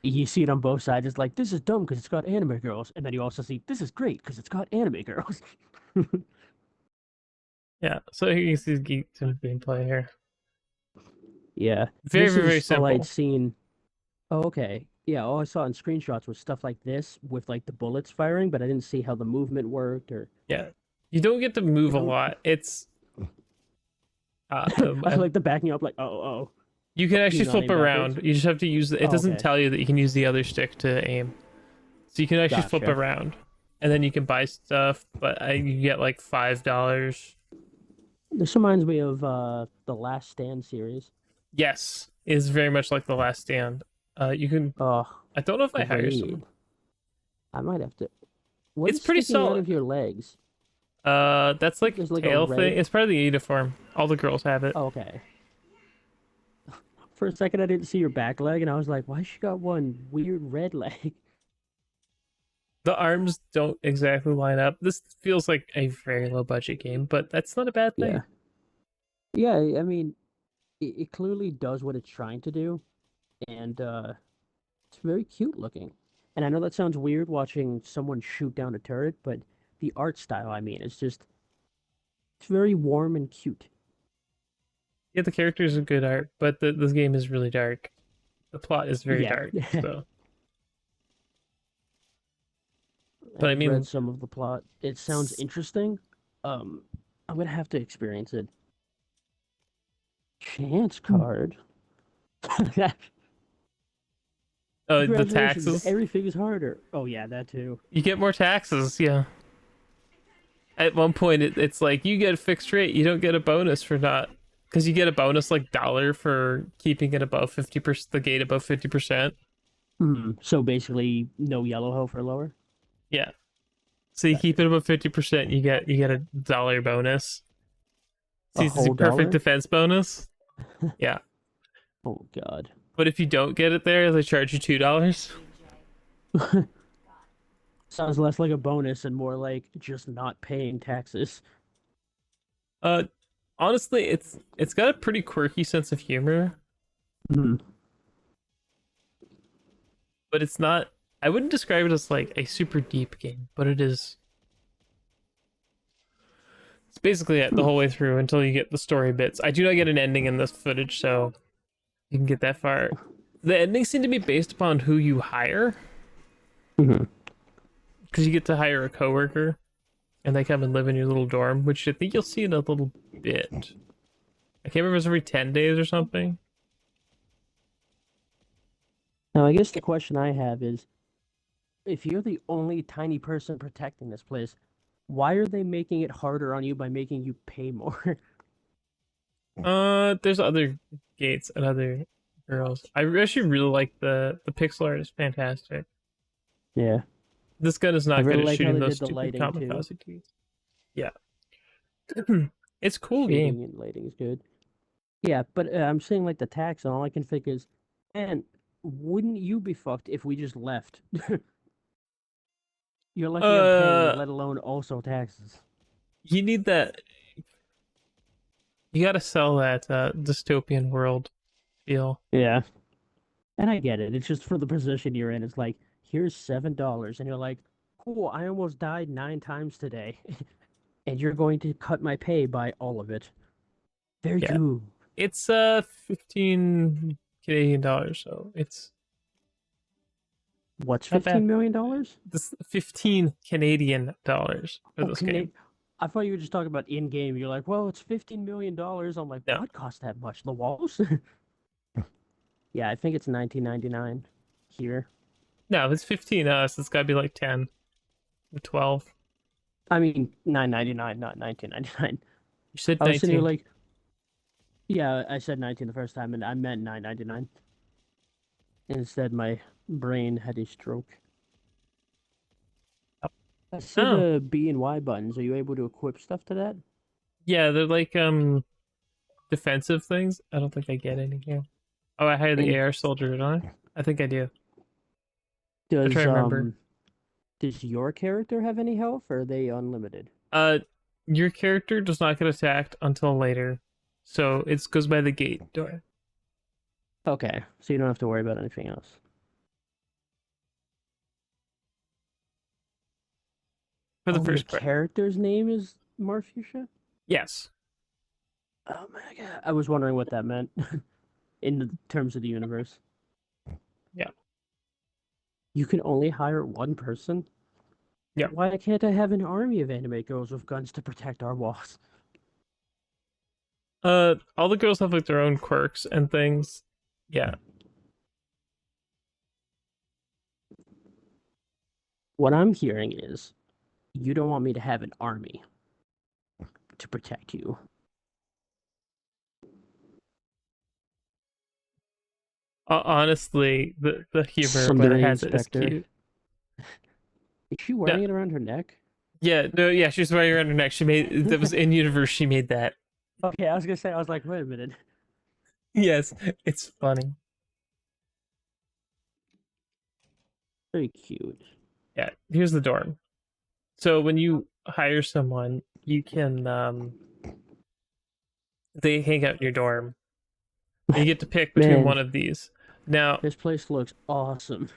You see it on both sides. It's like, this is dumb because it's got anime girls. And then you also see, this is great because it's got anime girls. Yeah. So here you can see some gameplay here. Yeah. Very, This very, very is all I'd simple. seen. Oh, okay. Yeah, all I saw in screenshots was stuff like this with like the bullets firing, but I didn't see how the movement worked or Yeah. You don't get to move you a don't. lot. It's I like the backing up like, oh, you can do you actually not flip aim backwards? around. You just have to use it Oh, doesn't okay. tell you that you can use the other stick to aim. So you can actually flip Gotcha. around. And then you can buy stuff, but you get like $5. This reminds me of the Last Stand series. Yes, is very much like The Last Stand. You can. Oh, I don't know if I hire great. someone. I might have to. What It's is pretty sticking out solid. of your legs? That's like There's like a tail thing. red. It's part of the uniform. All the girls have it. Oh, okay. For a second, I didn't see your back leg, and I was like, why she got one weird red leg? The arms don't exactly line up. This feels like a very low budget game, but that's not a bad thing. Yeah. Yeah, I mean, it clearly does what it's trying to do, and it's very cute looking. And I know that sounds weird watching someone shoot down a turret, but the art style, I mean, it's very warm and cute. Yeah, the characters are good art, but this game is really dark. The plot is very Yeah. dark. So, but I I've read mean, some of the plot. It sounds interesting. Um, I'm gonna have to experience it. Chance card. the Congratulations, taxes. everything is harder. Oh yeah, that too. You get more taxes. Yeah. At one point, it's like you get a fixed rate. You don't get a bonus for not, because you get a bonus like dollar for keeping it above 50%, the gate above 50%. So basically, no yellow hoe for lower. Yeah. So you keep it above 50%, you get a dollar bonus. A See, it's a whole perfect dollar? defense bonus. Yeah. Oh god. But if you don't get it there, they charge you $2. Sounds less like a bonus and more like just not paying taxes. Uh, honestly, it's got a pretty quirky sense of humor, Hmm. but it's not. I wouldn't describe it as like a super deep game, but it is. It's basically it the Hmm. whole way through until you get the story bits. I do not get an ending in this footage, so you can get that far. The endings seem to be based upon who you hire, Hmm. because you get to hire a coworker, and they come and live in your little dorm, which I think you'll see in a little bit. I can't remember if it's every 10 days or something. Now, I guess the question I have is, if you're the only tiny person protecting this place, why are they making it harder on you by making you pay more? There's other gates and other girls. I actually really like the pixel art is fantastic. Yeah, This gun is I not good really at like how shooting they those did the stupid lighting too. kamikaze dudes. Yeah. It's a cool game. Shading and lighting is good. Yeah, but I'm saying like the tax, and all I can think is, man, wouldn't you be fucked if we just left? You're lucky I'm paying, Uh, let alone also taxes. you need that. You got to sell that dystopian world feel. Yeah, and I get it. It's just for the position you're in. It's like, here's $7, and you're like, cool. I almost died 9 times today, and you're going to cut my pay by all of it. Very Yeah, cool. it's 15 Canadian dollars, so it's What's not bad. $15 million? This 15 Canadian dollars for Oh, this Canadian. game. I thought you were just talking about in game. You're like, well, it's $15 million. I'm like, No, what cost that much? The walls? Yeah, I think it's 1999 here. no, it's 15 us. It's got to be like 10 or 12. I mean, 9.99, not 19.99. You said I was sitting here 19. like, yeah, I said 19 the first time, and I meant 9.99. Instead, my brain had a stroke. I see Oh, the B and Y buttons. Are you able to equip stuff to that? yeah, they're like defensive things. I don't think I get any here. Oh, I hired the And AR soldier, don't I? I think I do. I try does to remember. does your character have any health, or are they unlimited? Uh, your character does not get attacked until later, so it goes by the gate door Okay, so you don't have to worry about anything else. for the Oh, your first part. character's name is Marfusha? Yes. Oh my god. I was wondering what that meant in the terms of the universe. Yeah. You can only hire one person? Yeah. Why can't I have an army of anime girls with guns to protect our walls? All the girls have like their own quirks and things. Yeah. What I'm hearing is you don't want me to have an army to protect you. Honestly, the humor when it Sundering has it is Inspector. cute. Is she No, wearing it around her neck? yeah, no, yeah. She's wearing around her neck. She made that was in universe. She made that. Okay, I was gonna say, I was like, wait a minute. Yes, it's funny. Very cute. Yeah. Here's the dorm. So when you hire someone, you can they hang out in your dorm. And you get to pick between Man, one of these. Now, this place looks awesome.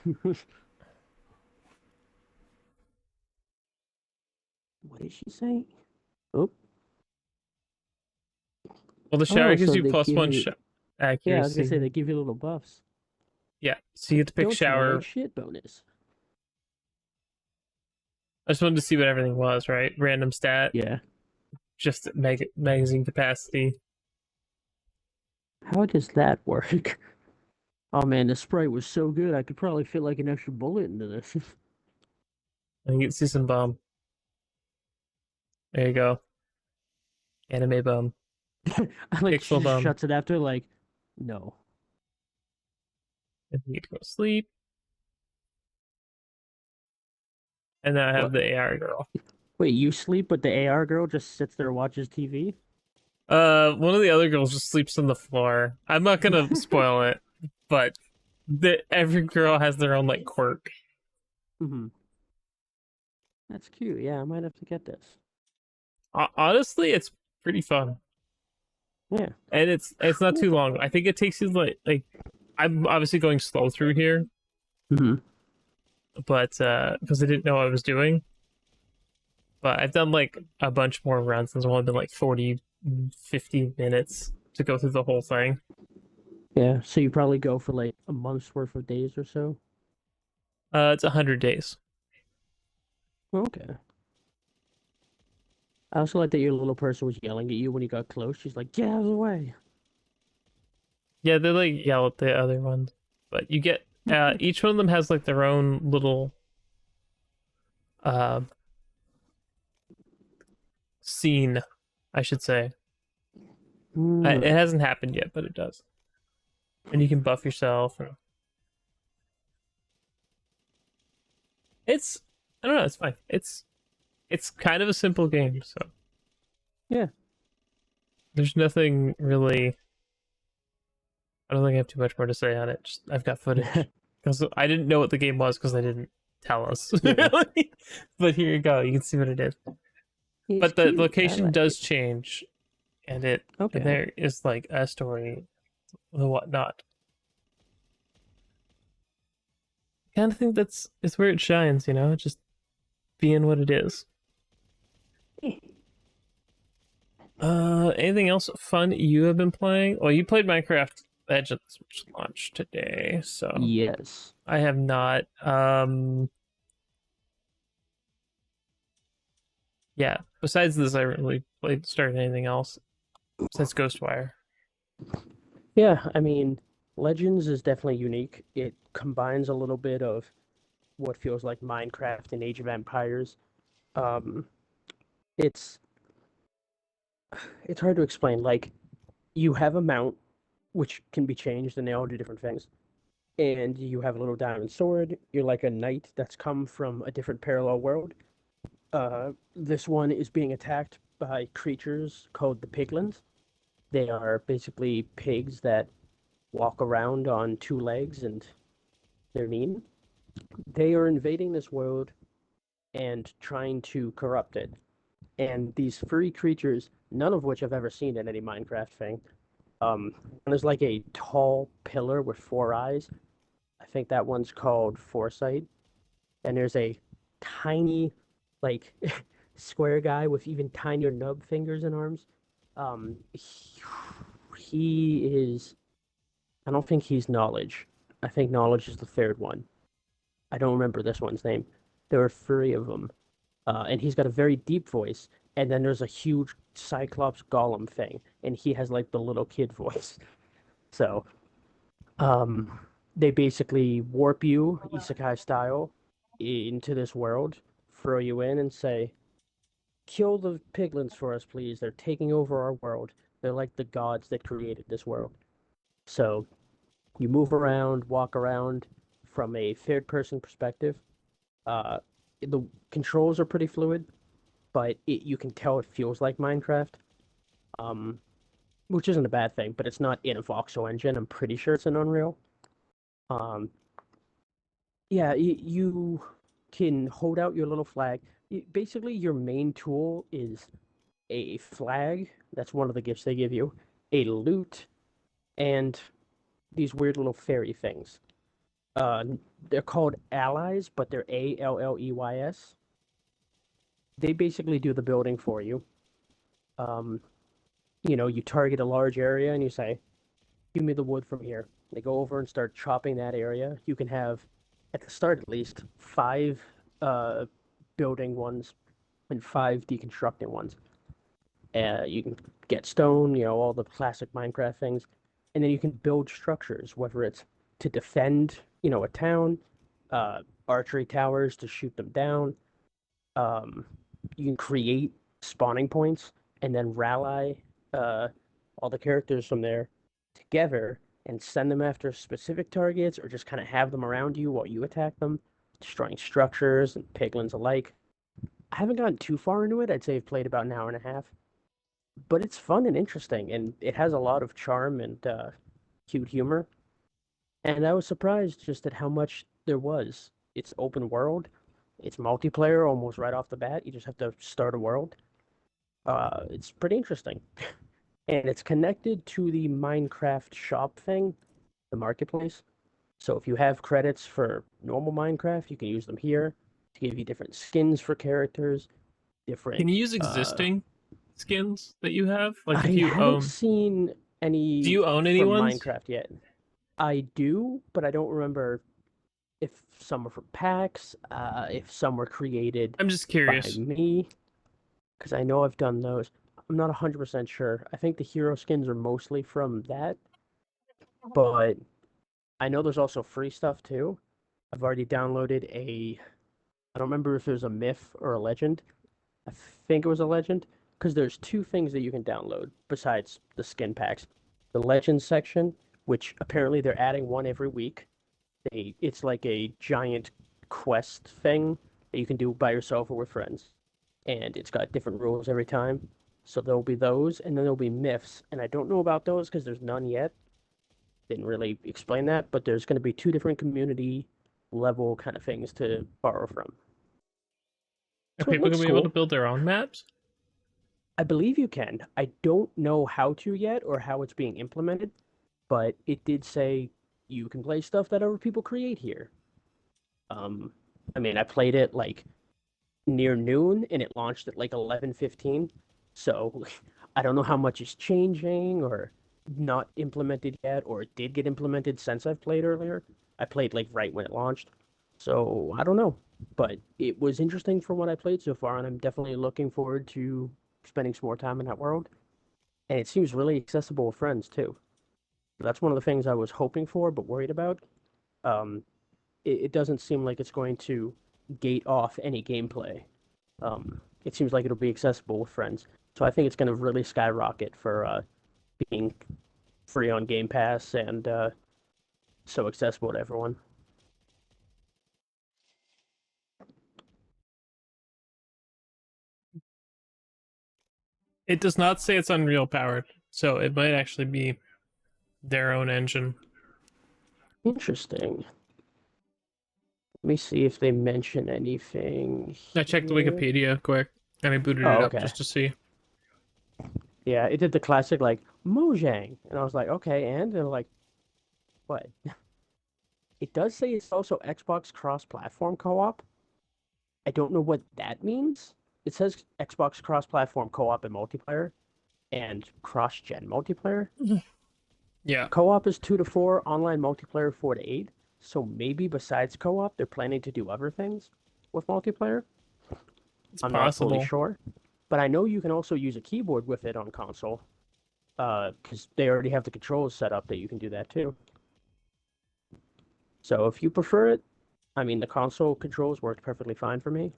What did she say? Oh, well, the shower oh, gives so you they plus give one you. Yeah, I was gonna say accuracy. they give you little buffs. Yeah, so you get to pick Don't smell like shower. shit bonus. I just wanted to see what everything was, right? Random stat, Yeah. just magazine capacity. How does that work? Oh man, the Sprite was so good, I could probably fit like an extra bullet into this. And you can see some bum. There you go. Anime bum. I like she Pixel just bum. shuts it after like, no. And you get to go to sleep. And then I have What? the AR girl. Wait, you sleep, but the AR girl just sits there and watches TV? One of the other girls just sleeps on the floor. I'm not gonna spoil it, but every girl has their own like quirk. Hmm. That's cute. Yeah, I might have to get this. Honestly, it's pretty fun, Yeah. and it's not Cool. too long. I think it takes you like I'm obviously going slow through here, Hmm. but because I didn't know what I was doing. But I've done like a bunch more runs. It's only been like 40, 50 minutes to go through the whole thing. Yeah, so you probably go for like a month's worth of days or so. It's 100 days. Okay. I also like that your little person was yelling at you when you got close. She's like, get out of the way. Yeah, they like yell at the other ones, but you get each one of them has like their own little uh scene, I should say. Hmm. It hasn't happened yet, but it does. and you can buff yourself. And it's I don't know. It's fine. It's kind of a simple game, so Yeah. there's nothing really. I don't think I have too much more to say on it. Just I've got footage because I didn't know what the game was because they didn't tell us. Yeah. But here you go. You can see what it is. It's But the cute. I location like it. does change, and Okay. there is like a story and whatnot. Kind of think that's is where it shines. Just being what it is. Anything else fun you have been playing? Well, you played Minecraft Legends, which launched today, so Yes. I have not. Yeah. Besides this, I haven't really started anything else besides Ghostwire. Yeah, I mean, Legends is definitely unique. It combines a little bit of what feels like Minecraft and Age of Empires. Um, it's it's hard to explain. Like, you have a mount which can be changed, and they all do different things. And you have a little diamond sword. You're like a knight that's come from a different parallel world. This one is being attacked by creatures called the piglins. They are basically pigs that walk around on two legs and they're mean. They are invading this world and trying to corrupt it. And these furry creatures, none of which I've ever seen in any Minecraft thing. One is like a tall pillar with four eyes. I think that one's called Foresight. And there's a tiny, like, square guy with even tinier nub fingers and arms. He is. I don't think he's Knowledge. I think Knowledge is the third one. I don't remember this one's name. There are three of them. And he's got a very deep voice. And then there's a huge Cyclops Golem thing, and he has like the little kid voice. So, um, they basically warp you, isekai style, into this world, throw you in, and say, "Kill the piglins for us, please. They're taking over our world. They're like the gods that created this world." So you move around, walk around from a third-person perspective. Uh, the controls are pretty fluid, but you can tell it feels like Minecraft, um, which isn't a bad thing. But it's not in a voxel engine. I'm pretty sure it's in Unreal. Um, yeah, you can hold out your little flag. Basically, your main tool is a flag. That's one of the gifts they give you. A lute and these weird little fairy things. Uh, they're called allies, but they're Alleys. They basically do the building for you. Um, you target a large area and you say, "Give me the wood from here." They go over and start chopping that area. You can have, at the start at least, five uh, building ones and five deconstructing ones. You can get stone, all the classic Minecraft things, and then you can build structures, whether it's to defend, a town, uh, archery towers to shoot them down. Um, you can create spawning points and then rally uh, all the characters from there together and send them after specific targets or just kind of have them around you while you attack them, destroying structures and piglins alike. I haven't gotten too far into it. I'd say I've played about an hour and a half, but it's fun and interesting, and it has a lot of charm and cute humor. And I was surprised just at how much there was. It's open world, it's multiplayer almost right off the bat. You just have to start a world. It's pretty interesting, and it's connected to the Minecraft shop thing, the marketplace. So if you have credits for normal Minecraft, you can use them here to give you different skins for characters, Can different you use existing skins that you have? Like I if you haven't own, seen do any you own any from ones? Minecraft yet. I do, but I don't remember if some were from packs, if some were created I'm just by curious. me, because I know I've done those. I'm not 100% sure. I think the hero skins are mostly from that, but I know there's also free stuff too. I've already downloaded I don't remember if it was a myth or a legend. I think it was a legend, because there's two things that you can download besides the skin packs. The legend section, which apparently they're adding one every week. It's like a giant quest thing that you can do by yourself or with friends, and it's got different rules every time. So there'll be those, and then there'll be myths, and I don't know about those because there's none yet. Didn't really explain that, but there's going to be two different community level kind of things to borrow from. Are So it people gonna looks be able to cool. build their own maps? I believe you can. I don't know how to yet or how it's being implemented, but it did say you can play stuff that other people create here. Um, I mean, I played it like near noon and it launched at like 11:15. So I don't know how much is changing or not implemented yet, or it did get implemented since I've played earlier. I played like right when it launched. So I don't know. But it was interesting from what I played so far, and I'm definitely looking forward to spending some more time in that world. And it seems really accessible with friends too. That's one of the things I was hoping for but worried about. Um, it doesn't seem like it's going to gate off any gameplay. It seems like it'll be accessible with friends. So I think it's going to really skyrocket for being free on Game Pass and so accessible to everyone. It does not say it's Unreal powered, so it might actually be their own engine. Interesting. Let me see if they mention anything I checked the here. Wikipedia quick, and I booted it Oh, up okay. just to see. Yeah, it did the classic like Mojang, and I was like, okay, and they're like, what? It does say it's also Xbox cross-platform co-op. I don't know what that means. It says Xbox cross-platform co-op and multiplayer and cross-gen multiplayer. Yeah, Co-op is 2 to 4, online multiplayer 4 to 8. So maybe besides co-op, they're planning to do other things with multiplayer. it's I'm not fully possible. sure, but I know you can also use a keyboard with it on console. Because they already have the controls set up that you can do that too. So if you prefer it, I mean the console controls worked perfectly fine for me,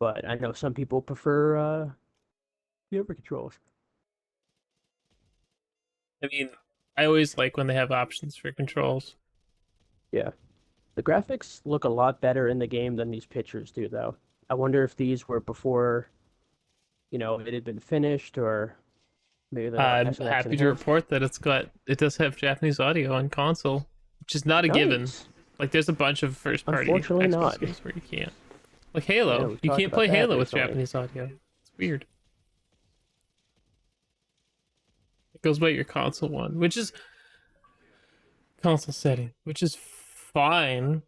but I know some people prefer the other controls. I mean, I always like when they have options for controls. Yeah. The graphics look a lot better in the game than these pictures do, though. I wonder if these were before, it had been finished, or maybe they're not I'm SMX happy to enhanced. report that it does have Japanese audio on console, which is not a given. Nice. Like, there's a bunch of first party Unfortunately Xbox not. games where you can't. Like Yeah, Halo, we've you talked can't about play that Halo with recently. Japanese audio. It's weird. It goes by your console one, which is console setting, which is fine.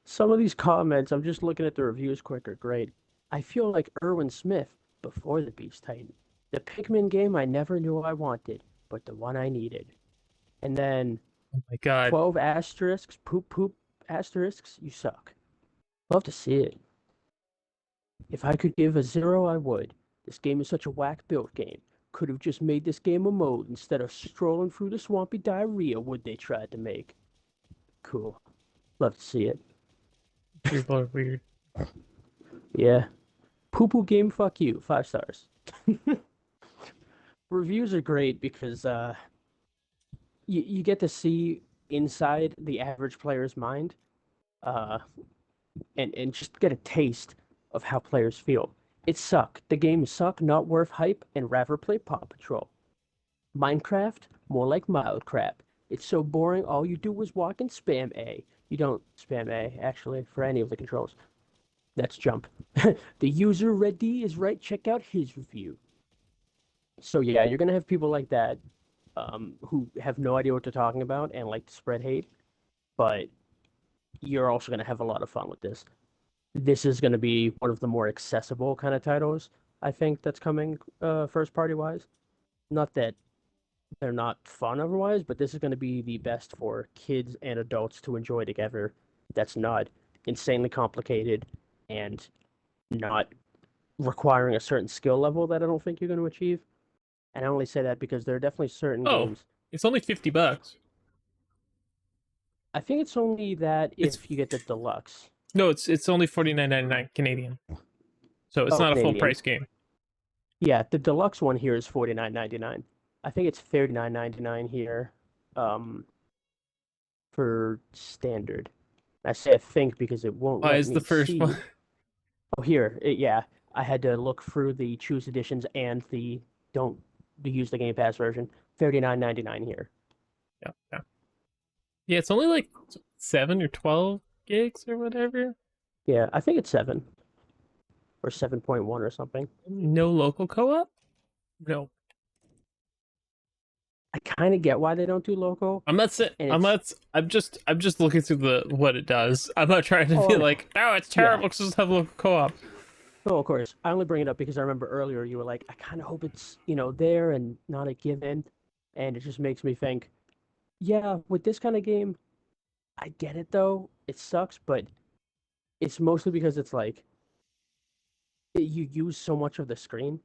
Some of these comments, I'm just looking at the reviews quicker. Great. I feel like Irwin Smith before the Beast Titan. The Pikmin game I never knew I wanted, but the one I needed. And then Oh my god. 12 asterisks, poop poop asterisks, you suck. Love to see it. If I could give a 0, I would. This game is such a whack built game. Could have just made this game a mode instead of strolling through the swampy diarrhea wood they tried to make. Cool. Love to see it. People are weird. Yeah. Poo poo game, fuck you. 5 stars. Reviews are great because you get to see inside the average player's mind, uh, and just get a taste of how players feel. It suck. The game suck, not worth hype, and rather play Paw Patrol. Minecraft, more like mild crap. It's so boring, all you do is walk and spam A. You don't spam A, actually, for any of the controls. That's jump. The user ready is right, check out his review. So yeah, you're gonna have people like that, who have no idea what they're talking about and like to spread hate, but you're also gonna have a lot of fun with this. This is gonna be one of the more accessible kind of titles, I think, that's coming, first party wise. Not that they're not fun otherwise, but this is going to be the best for kids and adults to enjoy together. That's not insanely complicated and not requiring a certain skill level that I don't think you're going to achieve. And I only say that because there are definitely certain Oh, games. it's only $50. I think it's only that It's if you get the deluxe. no, it's only 49.99 Canadian. So it's Oh, not a full Canadian. price game. Yeah, the deluxe one here is 49.99. I think it's 39.99 here, um, for standard. I say I think because it won't Why let is the me first one? see. Oh, here, yeah, I had to look through the choose editions and the don't use the Game Pass version. 39.99 here. Yeah, yeah. Yeah, it's only like 7 or 12 gigs or whatever. Yeah, I think it's 7 or 7.1 or something. No local co-op? No. I kind of get why they don't do local, I'm not saying and it's I'm just looking through the what it does. I'm not trying to be oh like, oh, it's yeah. terrible because it doesn't have local co-op. Oh, of course. I only bring it up because I remember earlier you were like, I kind of hope it's, there and not a given. And it just makes me think, yeah, with this kind of game, I get it though. It sucks, but it's mostly because it's like you use so much of the screen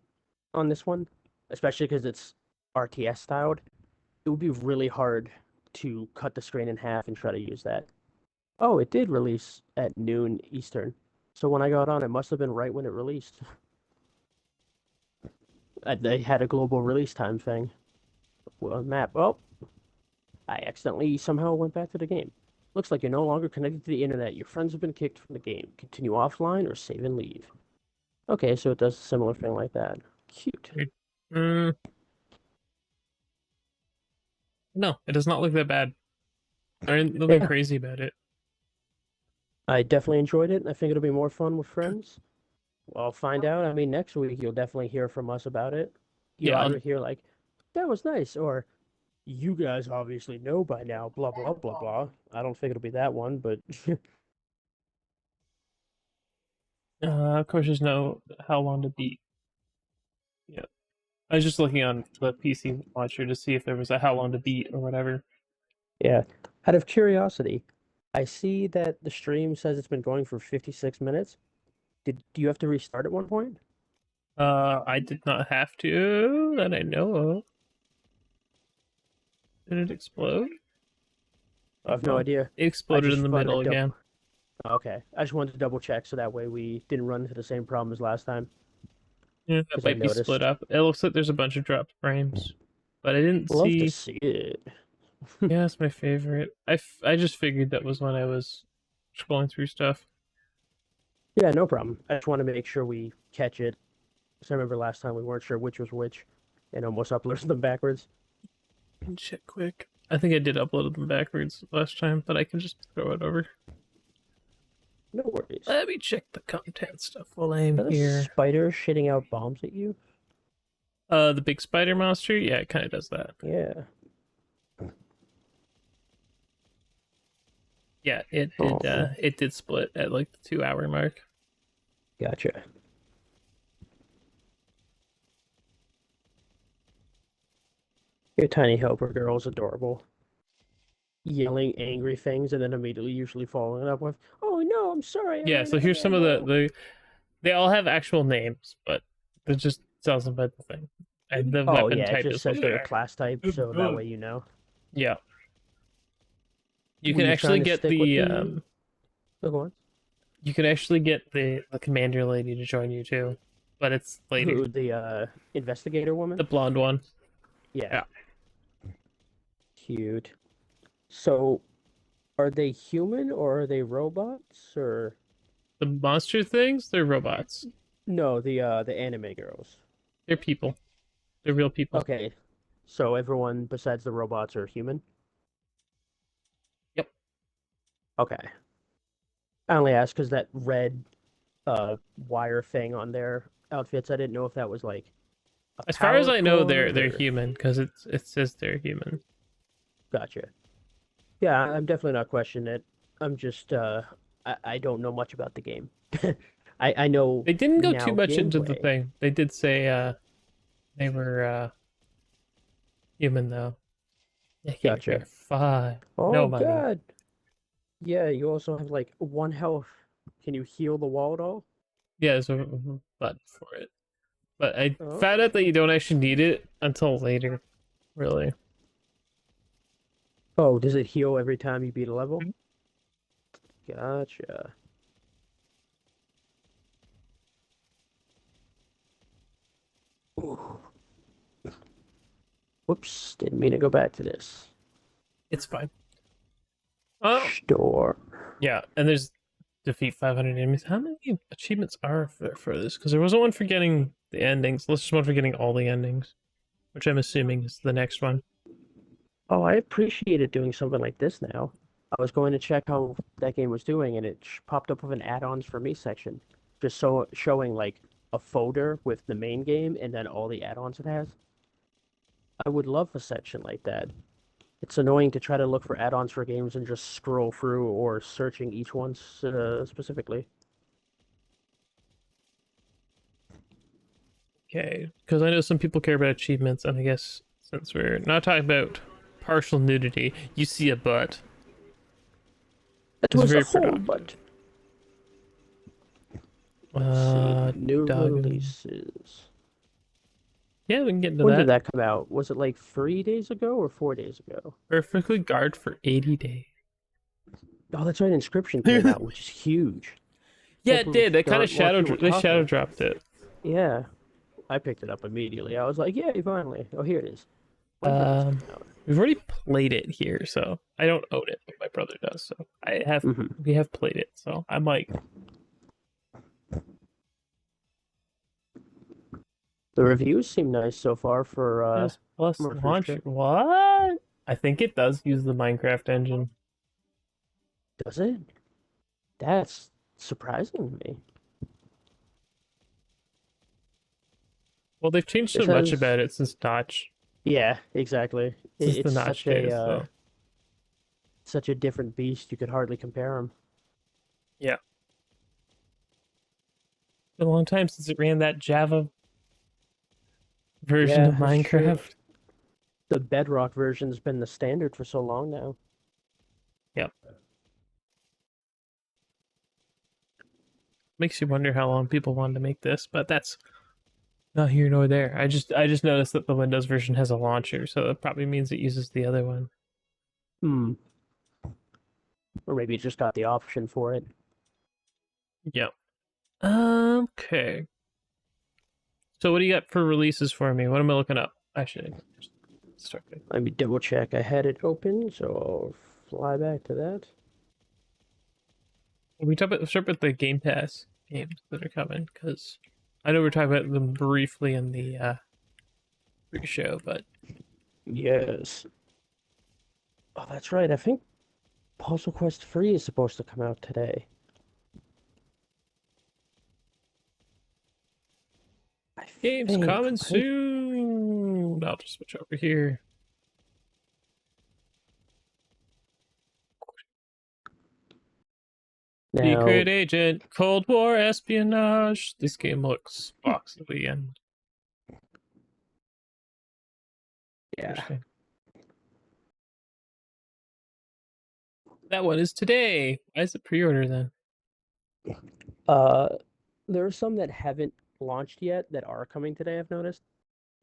on this one, especially because it's RTS styled. It would be really hard to cut the screen in half and try to use that. Oh, it did release at noon Eastern. So when I got on, it must have been right when it released. They had a global release time thing. Well, map. Well, I accidentally somehow went back to the game. Looks like you're no longer connected to the internet. Your friends have been kicked from the game. Continue offline or save and leave. Okay, so it does a similar thing like that. Cute. Mm, no, it does not look that bad. There's nothing Yeah, crazy about it. I definitely enjoyed it. I think it'll be more fun with friends. Well, I'll find out. I mean, next week you'll definitely hear from us about it. You'll Yeah, either hear like, that was nice, or you guys obviously know by now, blah, blah, blah, blah. I don't think it'll be that one, but of course, there's no how long to beat. Yeah, I was just looking on the PC launcher to see if there was a how long to beat or whatever. yeah. Out of curiosity, I see that the stream says it's been going for 56 minutes. Do you have to restart at one point? I did not have to that I know of. Did it explode? I have no Oh, idea. it I exploded in just the wanted to middle double. again. Okay, I just wanted to double check so that way we didn't run into the same problem as last time Yeah, that because I might be split noticed. up. It looks like there's a bunch of dropped frames, but I didn't Love to see. see it. Yeah, it's my favorite. I just figured that was when I was scrolling through stuff. Yeah, no problem. I just want to make sure we catch it. Because I remember last time we weren't sure which was which and almost uploaded them backwards. Can check quick. I think I did upload them backwards last time, but I can just throw it over. No worries. Let me check the content stuff while I am Are the here. spiders shitting out bombs at you? The big spider monster. Yeah, it kind of does that. Yeah. Yeah, it did. Oh, It did split at like the 2 hour mark. gotcha. Your tiny helper girl is adorable. Yelling angry things and then immediately usually following up with, "Oh no, I'm sorry, I Yeah. ran So out of here's some of ammo." they all have actual names, but it just tells them about the thing. And the Oh weapon yeah, it type just is what says they their are. class type, so that way you know. Yeah. You Were can you actually trying to get stick with the the one? you can actually get the commander lady to join you too, but it's later. Who, the investigator woman? The blonde one. Yeah, Yeah. cute. So, are they human or are they robots or The monster things, they're robots. no, the anime girls? They're people. They're real people. Okay. So everyone besides the robots are human? Yep. Okay. I only asked because that red wire thing on their outfits, I didn't know if that was like a As far as power I know, cord they're or human because it says they're human. gotcha. Yeah, I'm definitely not questioning it. I'm just I don't know much about the game. I know They didn't go too now much into the gameplay. thing. They did say they were human though. I can't Gotcha. verify. Oh No money. God. Yeah, you also have like one health. Can you heal the wall at all? Yeah, there's a button for it. But I Oh. found out that you don't actually need it until later. Really. Oh, does it heal every time you beat a level? Gotcha. Whoops, didn't mean to go back to this. It's fine. Oh, Store. yeah, and there's defeat 500 enemies. How many achievements are there for this? Because there wasn't one for getting the endings. Let's just one for getting all the endings, which I'm assuming is the next one. Oh, I appreciated doing something like this now. I was going to check how that game was doing, and it popped up with an add-ons for me section, just so showing like a folder with the main game and then all the add-ons it has. I would love a section like that. It's annoying to try to look for add-ons for games and just scroll through or searching each one specifically. Okay, because I know some people care about achievements, and I guess since we're not talking about partial nudity, you see a butt. It It's was a very whole productive. but. Let's see. New Dog. releases. Yeah, we can get into When did that. that come out? Was it like 3 days ago or 4 days ago? Perfectly guard for 80 days. Oh, that's right. Inscription came out, which is huge. Yeah, Can't it believe did. They kind of more people were they talking shadow about it. dropped it. Yeah, I picked it up immediately. I was like, "Yay, finally!" Oh, here it is. When did this come out? We've already played it here, so I don't own it, but my brother does. So I have Hmm. we have played it. So I'm like, The reviews seem nice so far for yes, plus Murphy's launch. Trip. What? I think it does use the Minecraft engine. Does it? That's surprising to me. Well, they've changed It so much says, about it since Notch, yeah, exactly. since the It's Notch days. So such a different beast. You could hardly compare them. yeah, been a long time since it ran that Java version of Yeah, that's true. Minecraft. The Bedrock version's been the standard for so long now. Yep. Makes you wonder how long people wanted to make this, but that's not here nor there. I just noticed that the Windows version has a launcher, so that probably means it uses the other one. Hmm. Or maybe it just got the option for it. Yep. Okay. So what do you got for releases for me? What am I looking up? Actually, start with. Let me double check. I had it open, so I'll fly back to that. We start with the Game Pass games that are coming, because I know we're talking about them briefly in the pre-show, but Yes. Oh, that's right. I think Puzzle Quest 3 is supposed to come out today. I games think, coming right? soon. I'll just switch over here. Now, Secret Agent, Cold War Espionage. This game looks boxy and yeah. interesting. That one is today. Why is it pre-order then? Uh, there are some that haven't launched yet that are coming today, I've noticed.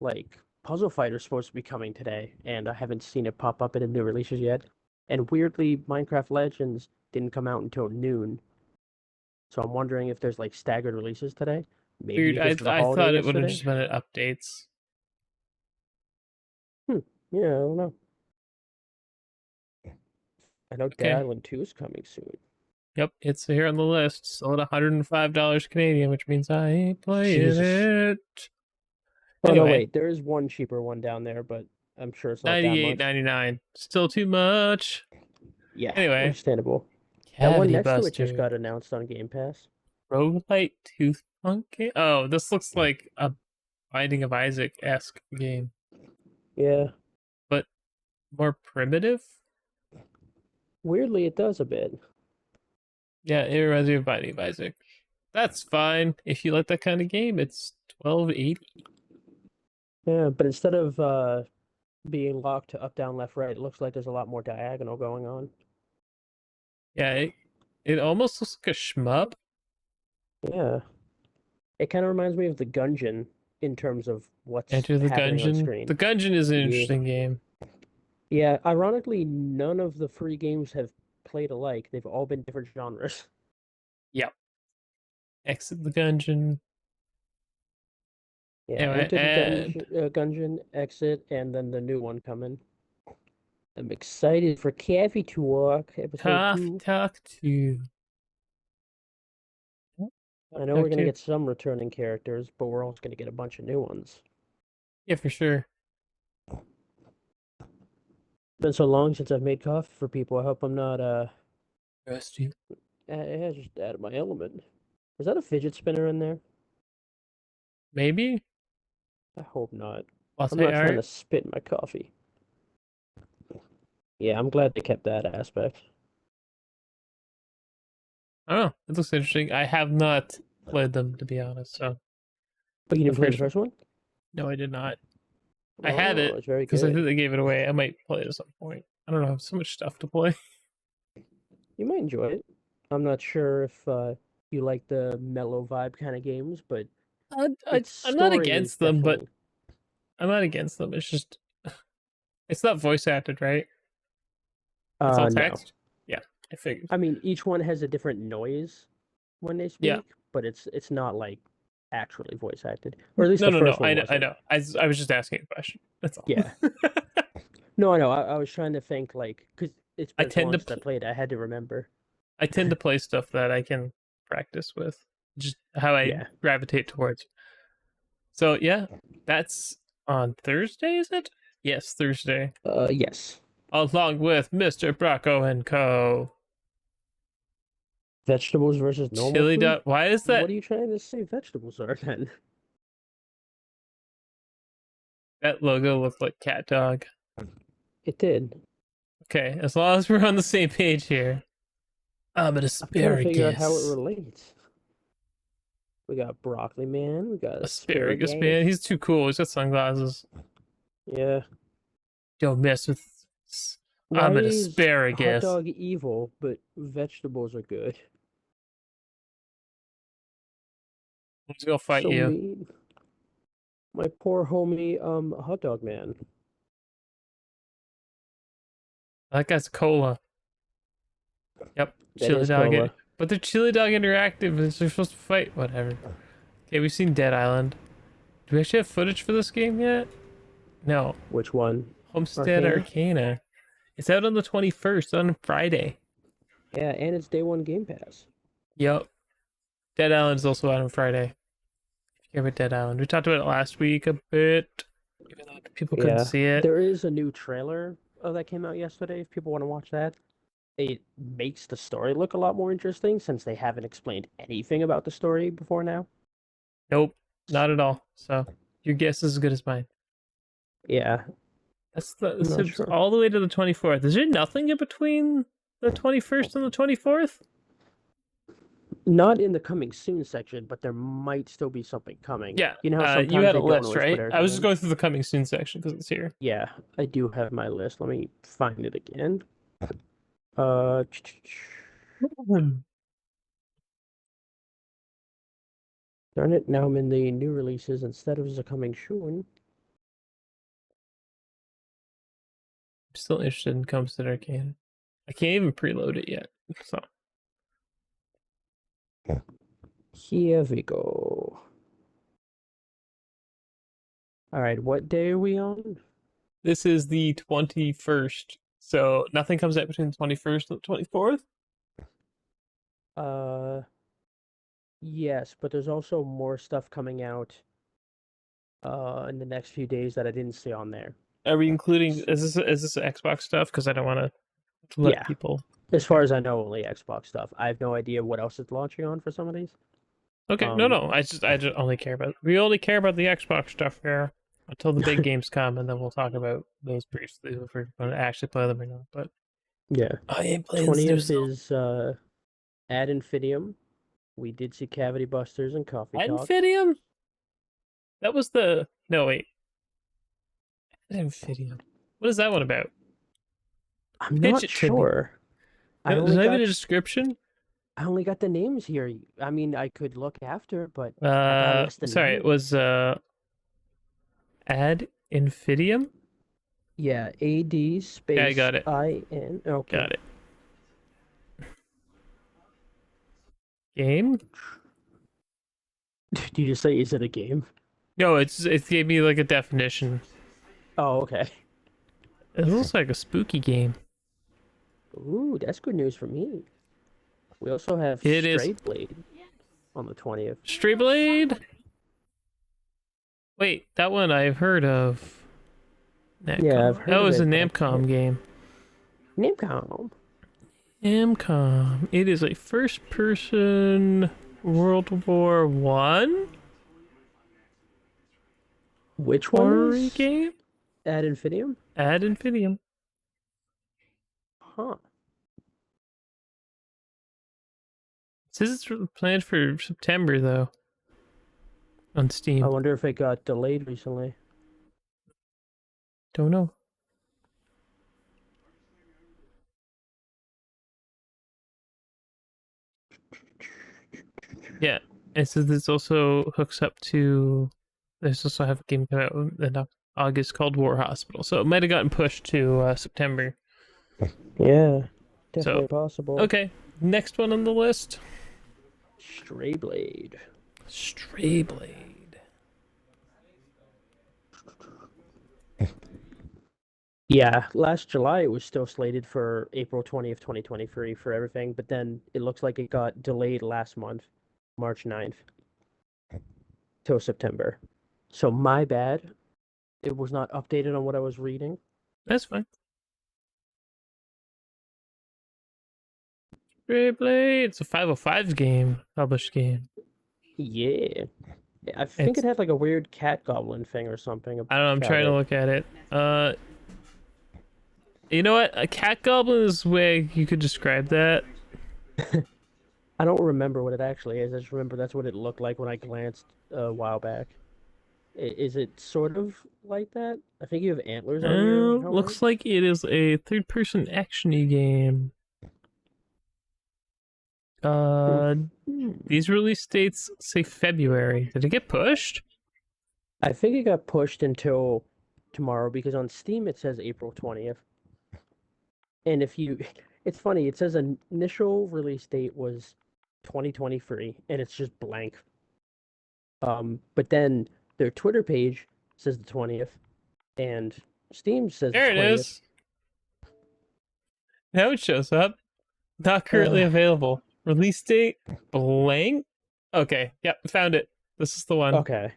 Like, Puzzle Fighter's supposed to be coming today, and I haven't seen it pop up in the new releases yet. And weirdly, Minecraft Legends didn't come out until noon. So I'm wondering if there's like staggered releases today. Maybe Weird. because I of the I holiday thought it would have yesterday. just been updates. Hmm. Yeah, I don't know. I know Dead Okay. Island 2 is coming soon. Yep, it's here on the list. Sold $105 Canadian, which means I ain't playing Jesus. it. Oh no, Anyway, wait. There is one cheaper one down there, but I'm sure it's not that much. 98.99. Still too much. Yeah, Anyway, understandable. That one Cavity next to it just Buster. got announced on Game Pass. Roguelite Tooth Punk game? Oh, this looks like a Binding of Isaac esque game, Yeah. but more primitive. Weirdly, it does a bit. Yeah, it reminds me of Binding of Isaac. That's fine if you like that kind of game. It's 1280. Yeah, but instead of being locked to up, down, left, right, it looks like there's a lot more diagonal going on. Yeah, it almost looks like a shmup. Yeah. It kind of reminds me of the Gungeon in terms of what's Enter the happening on Gungeon. screen. The Gungeon is an Yeah. interesting game. Yeah, ironically, none of the free games have played alike. They've all been different genres. Yep. Exit the Gungeon. Yeah, Anyway, Enter the and Gungeon, exit, and then the new one coming. I'm excited for Cafe Talk episode tough 2. talk to I know we're talk gonna to. get some returning characters, but we're also gonna get a bunch of new ones. Yeah, for sure. Been so long since I've made coffee for people. I hope I'm not Rusty. just out of my element. Is that a fidget spinner in there? Maybe I hope not. I'm latte not trying to art. spit my coffee. Yeah, I'm glad they kept that aspect. I don't know. It looks interesting. I have not played them to be honest. So But you the didn't play the first one. first one? No, I did not. I had Oh, it it's very because I think good. they gave it away. I might play it at some point. I don't know. I have so much stuff to play. You might enjoy it. I'm not sure if you like the mellow vibe kind of games, but its I'm not story is against them, but definitely I'm not against them. It's just it's not voice acted, right? It's all no. text. Yeah, I figured. I mean, each one has a different noise when they Yeah. speak, but it's not like actually voice acted. Or at least No, the no, no. first one I know. I wasn't. know. I was just asking a question. That's all. Yeah. No, I know. I was trying to think like because it's I been so tend long to since I played, I had to remember. I tend to play stuff that I can practice with. Just how I Yeah. gravitate towards. So yeah, that's on Thursday, is it? Yes, Thursday. Yes. Along with Mr. Bracco and Co. Vegetables versus normal Chili food? dog. Why is What that are you trying to say vegetables are then? that logo look like cat dog? It did. Okay, as long as we're on the same page here. I'm an I'm trying to figure out how it asparagus. relates. We got broccoli man, we got Asparagus asparagus. man. He's too cool. He's got sunglasses. Yeah. Don't mess with. Why I'm an is hot asparagus. dog evil, but vegetables are good? He's gonna fight So you. mean. My poor homie, hot dog man. That guy's cola. Yep, That chili is dog. cola. But they're chili dog interactive. They're supposed to fight. Whatever. Okay, we've seen Dead Island. Do we actually have footage for this game yet? No. Which one? Homestead Arcana? Arcana. It's out on the 21st on Friday. Yeah, and it's day one Game Pass. Yep. Dead Island is also out on Friday. If you care about Dead Island, we talked about it last week a bit, even though people couldn't Yeah. see it. There is a new trailer that came out yesterday, if people want to watch that. It makes the story look a lot more interesting since they haven't explained anything about the story before now. Nope, not at all. So your guess is as good as mine. Yeah, I'm This not is sure. all the way to the 24th. Is there nothing in between the 21st and the 24th? Not in the coming soon section, but there might still be something coming. Yeah, You know how you sometimes had a they don't list, always put right? I everything was just in? going through the coming soon section because it's here. Yeah, I do have my list. Let me find it again. Uh, darn it, now I'm in the new releases instead of the coming soon. I'm still interested in Homestead Arcane. I can't even preload it yet. So Here we go. All right, what day are we on? this is the 21st. So nothing comes out between the 21st and the 24th. Uh, yes, but there's also more stuff coming out in the next few days that I didn't see on there. Are we including? Is this Xbox stuff? Because I don't want to let Yeah, people. as far Okay. as I know, only Xbox stuff. I have no idea what else it's launching on for some of these. Okay. No, Um, no. I just only care about. We only care about the Xbox stuff here until the big games come, and then we'll talk about those briefly if we're going to actually play them or not. But yeah, I ain't playing this new 20th Zelda. is Ad Infinium. We did see Cavity Busters and Coffee Talk. Amphibium? That was the no wait. Amphibium. What is that one about? I'm Pitch not it to me. sure. I Does only it have got a description? I only got the names here. I mean, I could look after, but I got less than a Sorry, it minute. was Ad Infidium. Yeah, AD Yeah, I space got it. IN. Okay. Got it. Game. Did you just say is it a game? No, it gave me like a definition. Oh, okay. It looks like a spooky game. Ooh, that's good news for me. We also have It is Stray Blade on the 20th. Stray Blade. Wait, that one I've heard of. Yeah, I've Namcom. heard Oh, of it's a it, but I can't. Namcom game. Namcom. Namcom. It is a first-person World War One Which one horror is game. Ad Infinitum? Ad Infinitum. Huh. It says it's planned for September though on I Steam. wonder if it got delayed recently. Don't know. Yeah, it says this also hooks up to. There's also have a game come out in August called War Hospital, so it might have gotten pushed to September. Yeah, So definitely possible. okay, next one on the list. Stray Blade. Stray Blade. Yeah, last July it was still slated for April 20th, 2023 for everything, but then it looks like it got delayed last month, March 9th, till September. So my bad. It was not updated on what I was reading. That's fine. Stray Blade. It's a 505 game, published game. Yeah. I think it It's had like a weird cat goblin thing or something I don't know. I'm about trying to it. look at it. You know what? A cat goblin is the way you could describe that. I don't remember what it actually is. I just remember that's what it looked like when I glanced a while back. Is it sort of like that? I think you have antlers on your helmet. Looks like it is a third-person actiony game. Uh, Hmm. these release dates say February. Did it get pushed? I think it got pushed until tomorrow because on Steam it says April 20th. And if you, it's funny, it says initial release date was 2023 and it's just blank. But then their Twitter page says the 20th and Steam says the There it 20th. is. Now it shows up. Not currently Uh, available. Release date blank. Okay, yep, found it. This is the one. okay.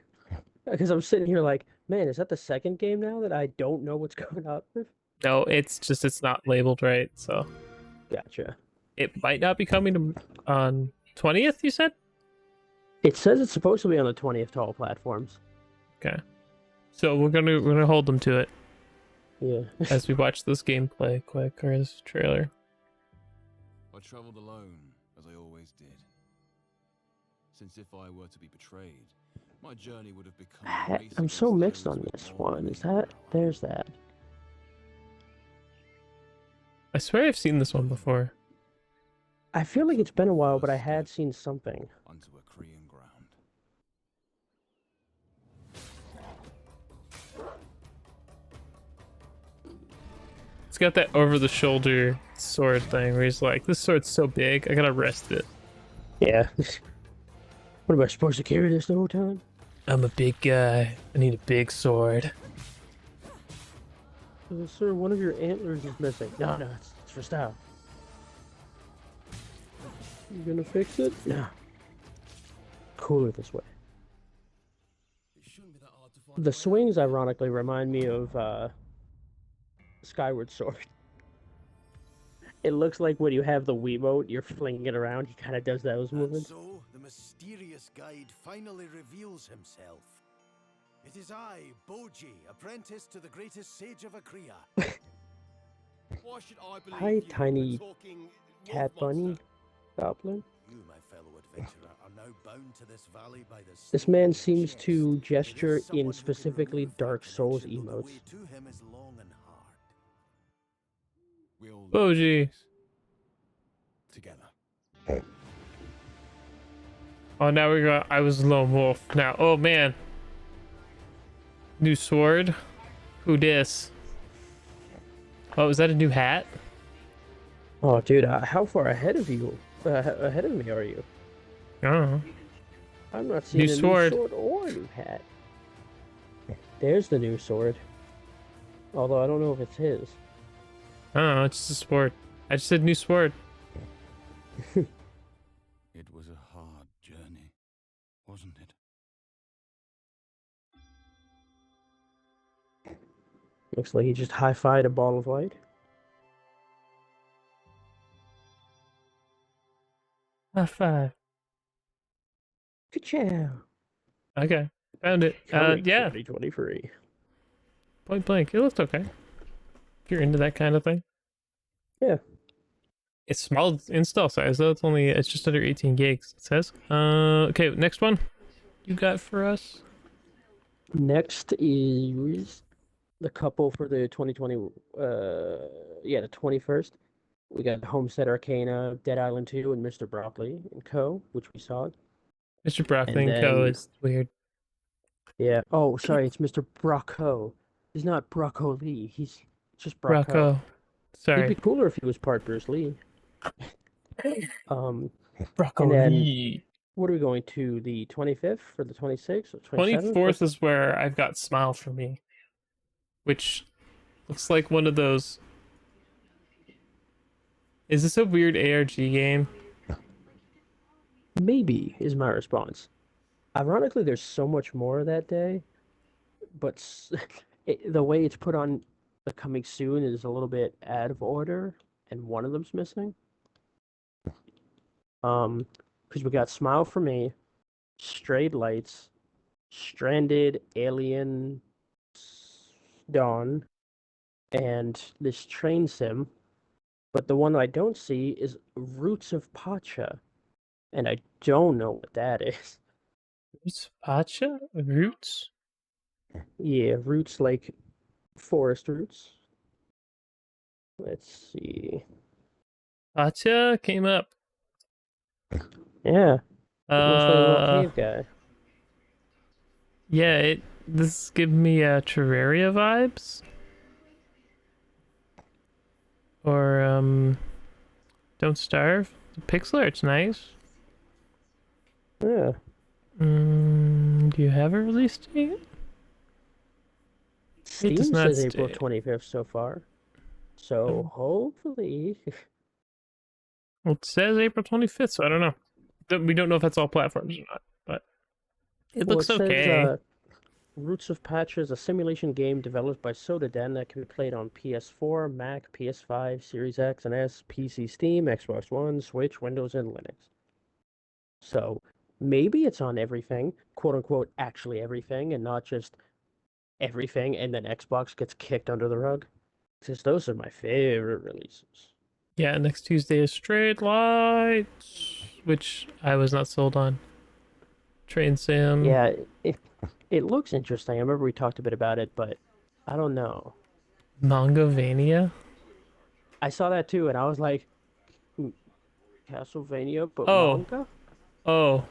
Because I'm sitting here like, man, is that the second game now that I don't know what's going on with? No, it's just it's not labeled right, so Gotcha. it might not be coming to, on 20th. You said. It says it's supposed to be on the 20th to all platforms. Okay, so we're gonna hold them to it Yeah. as we watch this gameplay quick or this trailer. I travelled alone, as I always did. Since if I were to be betrayed, my journey would have become a race I'm so against mixed those on with this more one. Is remaining that, power. there's that. I swear I've seen this one before. I feel like it's been a while, but I had seen something. Unto a Korean ground. It's got that over-the-shoulder sword thing where he's like, "This sword's so big, I gotta rest it. Yeah. What am I supposed to carry this the whole time? I'm a big guy. I need a big sword." Sir, one of your antlers is missing. No, no, it's for style. You gonna fix it? No. Cooler this way. It shouldn't be that hard to find The a way swings, out. ironically, remind me of Skyward Sword. It looks like when you have the Wiimote, you're flinging it around. He kind of does those And movements. so the mysterious guide finally reveals himself. It is I, Boji, apprentice to the greatest sage of Akria. Why should I believe Hi, you, tiny a talking cat wolf bunny monster? goblin. You, my fellow adventurer, are now bound to this valley by the This steel man in your seems chest. to There gesture is someone in who can specifically remove that Dark Souls connection, though the way emotes. to him is long and hard. We all live Boji. together. Oh, now we got. I was a lone wolf. Now, oh man. New sword. Who dis? Oh, is that a new hat? Oh, dude, how far ahead of you? Ahead of me are you? I don't know. I'm not seeing a sword. new sword or a new hat. There's the new sword. Although I don't know if it's his. I don't know, it's just a sport. I just said new sport. It was a hard journey, wasn't it? Looks like he just high-fived a ball of light. High five. Ka-chow! Okay, found it. Coming Yeah, 2023. point blank. It looked okay. If you're into that kind of thing. Yeah. It's small install size though. It's just under 18 gigs. It says. Okay, next one. You got for us? Next is the couple for the 2020. The 21st. We got Homestead Arcana, Dead Island 2, and Mr. Broccoli and Co., which we saw. Mr. Broccoli And and Co. then, is weird. yeah. Oh, sorry, it's Mr. Brocco. He's not Broccoli. He's just Brocco. Rocco. He'd be Sorry. cooler if he was part Bruce Lee. Um, and then Broccoli. what are we going to? The 25th or the 26th or 27th? 24th is where I've got Smile for Me, which looks like one of those. Is this a weird ARG game? Maybe is my response. Ironically, there's so much more that day, but the way it's put on the coming soon is a little bit out of order, and one of them's missing. Because we got Smile for Me, Strayed Lights, Stranded, Alien, Dawn, and this train sim. But the one I don't see is Roots of Pacha, and I don't know what that is. Roots Pacha? Roots? Yeah, roots like forest roots. Let's see. Pacha came up. Yeah, it looks like a little Uh, cave guy. yeah, this is giving me Terraria vibes. Or Don't Starve. The pixel art's nice. Yeah, Do you have a release date? It Steam does not says April state. 25th so far. So hopefully, Well, it says April 25th, so I don't know. We don't know if that's all platforms or not, but it well, looks it says okay. Roots of Pacha is a simulation game developed by Sodaden that can be played on PS4, Mac, PS5, Series X and S, PC, Steam, Xbox One, Switch, Windows, and Linux. So maybe it's on everything, quote unquote, actually everything, and not just everything, and then Xbox gets kicked under the rug. Because those are my favorite releases. Yeah, next Tuesday is Straight Lights, which I was not sold on. Train Sim. Yeah, it looks interesting. I remember we talked a bit about it, but I don't know. Mangovania. I saw that too, and I was like, Castlevania, but Oh, manga? oh.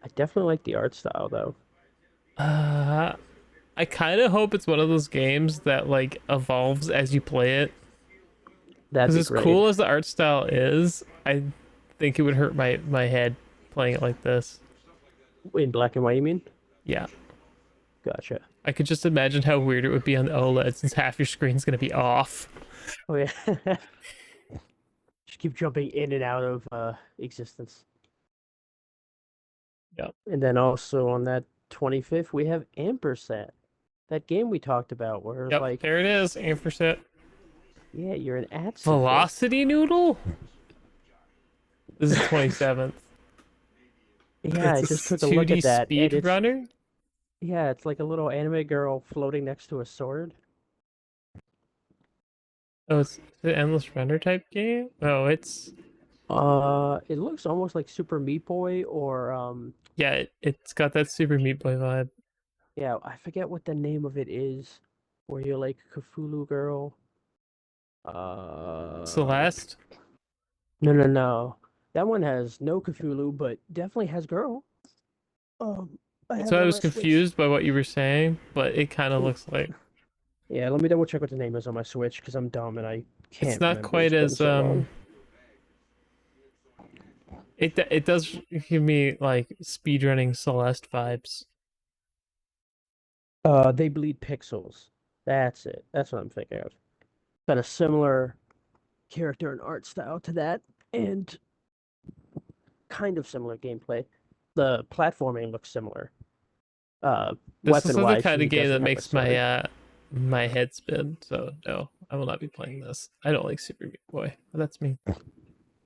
I definitely like the art style, though. I kind of hope it's one of those games that like evolves as you play it. That'd Because be as great. cool as the art style is, I think it would hurt my head playing it like this. In black and white, you mean? Yeah, Gotcha. I could just imagine how weird it would be on the OLED since half your screen's gonna be off. Oh, yeah. Just keep jumping in and out of existence. Yep. And then also on that 25th, we have Ampersand. That game we talked about where it's Yep, like, there it is. Aim for set. yeah, you're an ad seeker. Velocity Noodle? This is 27th. Yeah, I It's just a took a look 2D at that, and it's speedrunner? yeah, it's like a little anime girl floating next to a sword. Oh, it's an endless runner type game? Oh, it's It looks almost like Super Meat Boy or yeah, it's got that Super Meat Boy vibe. yeah, I forget what the name of it is, where you're like Cthulhu girl. Celeste? No. That one has no Cthulhu, but definitely has girl. I have So it I on was my Switch. confused by what you were saying, but it kind of looks like Yeah, let me double check what the name is on my Switch because I'm dumb and I it's can't not remember. quite It's been as so long. It does give me like speedrunning Celeste vibes. They bleed pixels. That's it. That's what I'm thinking of. Got a similar character and art style to that, and kind of similar gameplay. The platforming looks similar. This is Weapon the wise, kind of he game that doesn't have a makes sword. my head spin. So no, I will not be playing this. I don't like Super Meat Boy. That's me.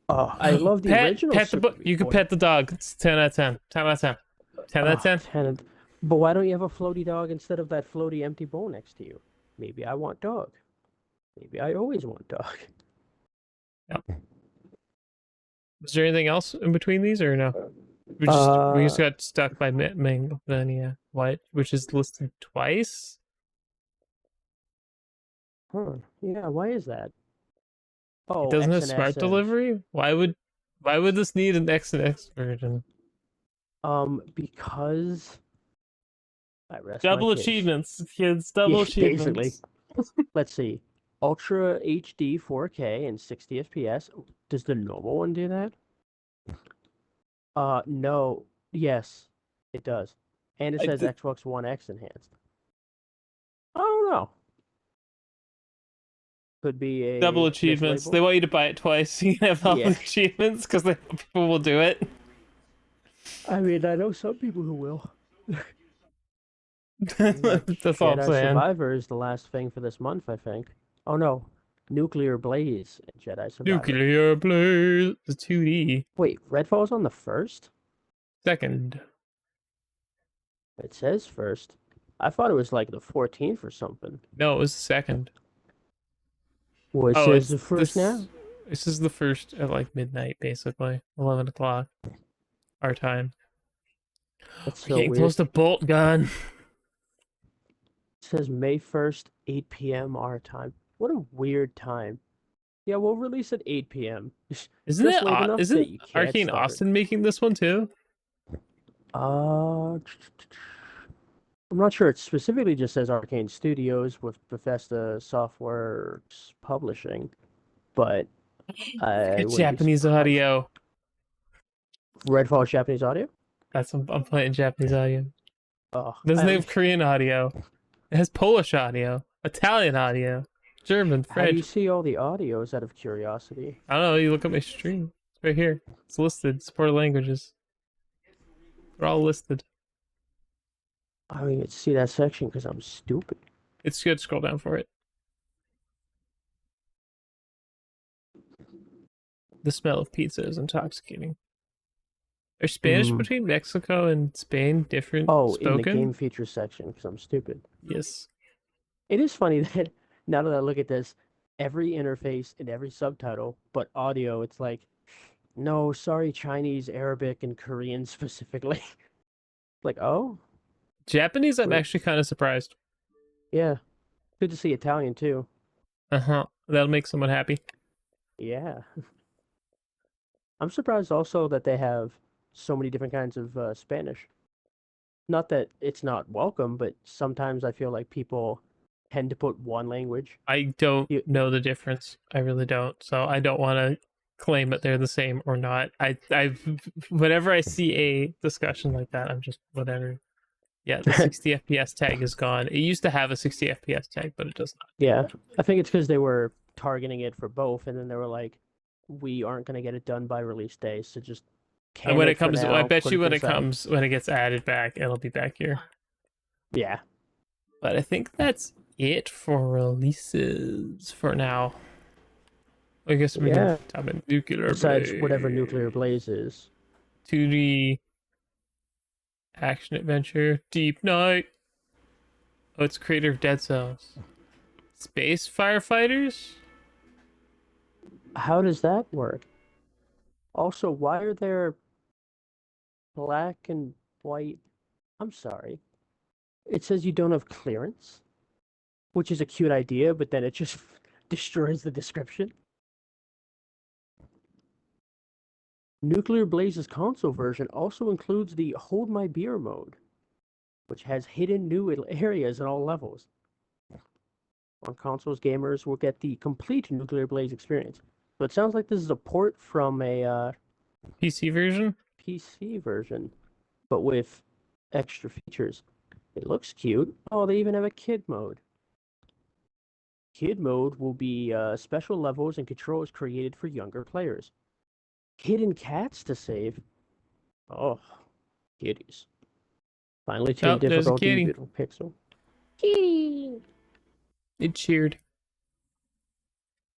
Oh, I love the original Pet the Super book. Meat You can Boy. pet the dog. It's 10 out of 10. 10 out of 10. 10 out of 10. Tenant. But why don't you have a floaty dog instead of that floaty empty bowl next to you? Maybe I want dog. Maybe I always want dog. Yep. Was there anything else in between these or no? We just Uh, got stuck by Mangvania White, which is listed twice. yeah, why is that? It Oh, doesn't X have and smart S and delivery. Why would this need an X and X version? because I rest my Double case. achievements, kids. Double Yeah, basically. achievements. Let's see. Ultra HD 4K and 60 FPS. Does the normal one do that? No. Yes, it does. And it I says d- Xbox One X enhanced. I don't know. Could be Double a achievements. mislabel. They want you to buy it twice so you can have all the Yeah. achievements because people will do it. I mean, I know some people who will. Like That's all I'm Jedi saying. Survivor is the last thing for this month, I think. Oh no, Nuclear Blaze and Jedi Survivor. Nuclear Blaze. The 2D. Wait, Redfall's on the first? Second. It says first. I thought it was like the 14th or something. No, it was the second. Well, it Oh, says it's the first this. now. This is the first at like midnight, basically. 11 o'clock. Our time. That's We're so getting weird. close to Bolt Gun. It says May 1st, 8 p.m. our time. What a weird time. Yeah, we'll release at 8 p.m. Just late enough that Isn't you can't Arcane start it. Austin making this one too? Uh, I'm not sure. It specifically just says Arcane Studios with Bethesda Softworks Publishing, but I Good wouldn't be Japanese surprised. audio. Redfall Japanese audio? I'm playing Japanese audio. Oh, It doesn't have Korean audio. It has Polish audio, Italian audio, German, how do you French. see all the audios out of curiosity? I don't know. You look at my stream. It's right here. It's listed. Supported languages. They're all listed. I don't even see that section because I'm stupid. It's good. Scroll down for it. The smell of pizza is intoxicating. Are Spanish Mm. between Mexico and Spain different Oh, in the spoken? game features section because I'm stupid. Yes. It is funny that now that I look at this, every interface and every subtitle, but audio, it's like, no, sorry, Chinese, Arabic, and Korean specifically. Like, oh, Japanese, I'm we're, actually kind of surprised. yeah, good to see Italian too. Uh-huh. That'll make someone happy. Yeah. I'm surprised also that they have so many different kinds of Spanish. Not that it's not welcome, but sometimes I feel like people tend to put one language. I don't You, know the difference. I really don't. So I don't want to claim that they're the same or not. Whenever I see a discussion like that, I'm just whatever. Yeah, the 60 FPS tag is gone. It used to have a 60 FPS tag, but it does not. yeah, I think it's because they were targeting it for both, and then they were like, we aren't going to get it done by release day, so just And can when it it for comes, I now, bet put you it to when the it side. comes, when it gets added back, it'll be back here. Yeah. But I think that's it for releases for now. I guess we can Yeah. talk about Nuclear Besides Blaze. whatever Nuclear Blaze is. 2D action adventure, Deep Night. Oh, it's creator of Dead Cells. Space firefighters? How does that work? Also, why are there black and white? I'm sorry. It says you don't have clearance, which is a cute idea, but then it just destroys the description. Nuclear Blaze's console version also includes the Hold My Beer mode, which has hidden new areas at all levels. On consoles, gamers will get the complete Nuclear Blaze experience. So it sounds like this is a port from a PC version? PC version, but with extra features. It looks cute. Oh, they even have a kid mode. Kid mode will be special levels and controls created for younger players. Hidden cats to save. Oh, kitties. Finally Oh, tuned there's a difficulty, kitty. beautiful pixel. Kitty! It cheered.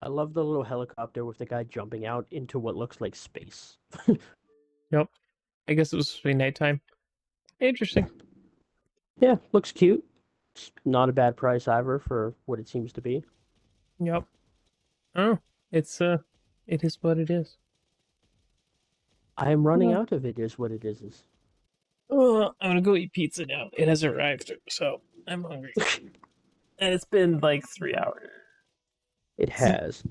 I love the little helicopter with the guy jumping out into what looks like space. Yep. I guess it was supposed to be nighttime. Interesting. Yeah, looks cute. It's not a bad price either for what it seems to be. Yep. Oh, it's it is what it is. I am running Yeah. out of it, is what it is. I'm gonna go eat pizza now. It has arrived, so I'm hungry. And it's been like 3 hours. It has.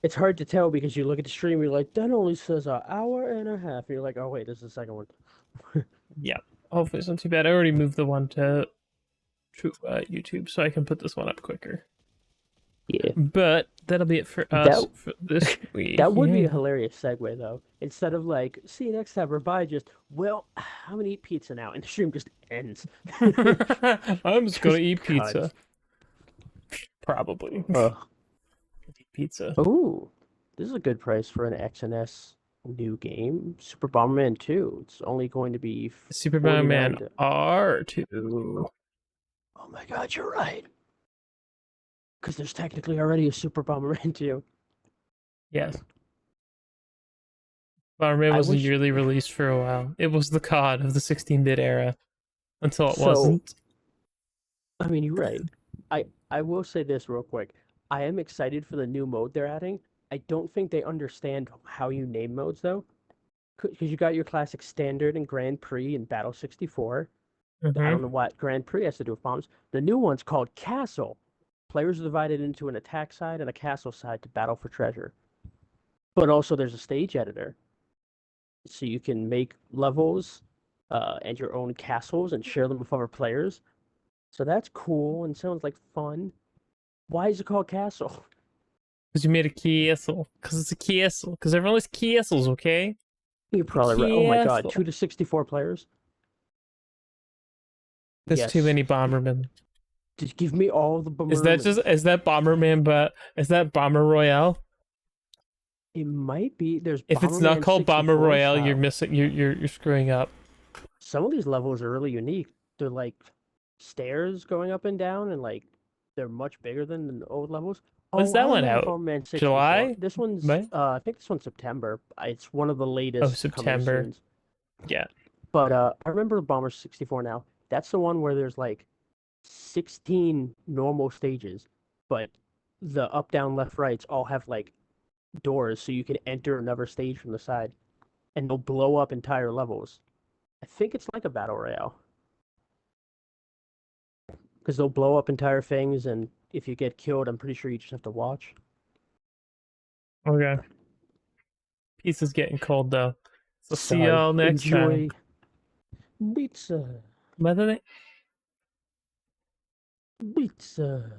It's hard to tell because you look at the stream, you're like, that only says an hour and a half. And you're like, oh wait, this is the second one. Yeah. Hopefully it's not too bad. I already moved the one to YouTube, so I can put this one up quicker. Yeah. But that'll be it for us for this week. That would be Yeah. a hilarious segue though. Instead of like, see you next time or bye, just, well, I'm gonna eat pizza now. And the stream just ends. I'm just gonna Just eat pizza. cuts. Probably. Ugh. Eat pizza. Ooh, this is a good price for an XNS new game. Super Bomberman 2. It's only going to be Super $49. Man R2. Oh my god, you're right. Because there's technically already a Super Bomberman 2. Yes. Bomberman I was a wish- yearly release for a while. It was the COD of the 16-bit era. Until it So- wasn't. I mean, you're right. I will say this real quick. I am excited for the new mode they're adding. I don't think they understand how you name modes though. Because you got your classic standard and Grand Prix and Battle 64. I Mhm. don't know what Grand Prix has to do with bombs. The new one's called Castle. Players are divided into an attack side and a castle side to battle for treasure. But also there's a stage editor. So you can make levels and your own castles and share them with other players. So that's cool and sounds like fun. Why is it called Castle? Because you made a castle. Because it's a castle. Because everyone likes castles, okay? You're probably right. Oh my god, Castle. 2 to 64 players? There's Yes. too many Bombermen. Just give me all the Bomberman. Is that Bomberman, but is that Bomber Royale? It might be. There's If it's not Bomberman called Bomber 64 Royale, style. you're missing. You're screwing up. Some of these levels are really unique. They're like stairs going up and down, and like they're much bigger than the old levels. When's that I one love out? Bomberman 64. July? This one's May? I think this one's September. It's one of the latest. coming September. soons. Yeah. But I remember Bomber 64 now. That's the one where there's like 16 normal stages, but the up, down, left, rights all have like doors so you can enter another stage from the side, and they'll blow up entire levels. I think it's like a battle royale. Because they'll blow up entire things, and if you get killed, I'm pretty sure you just have to watch. Okay. Pizza's getting cold though. So see Sorry. y'all next Enjoy time. pizza. Bye. Pizza.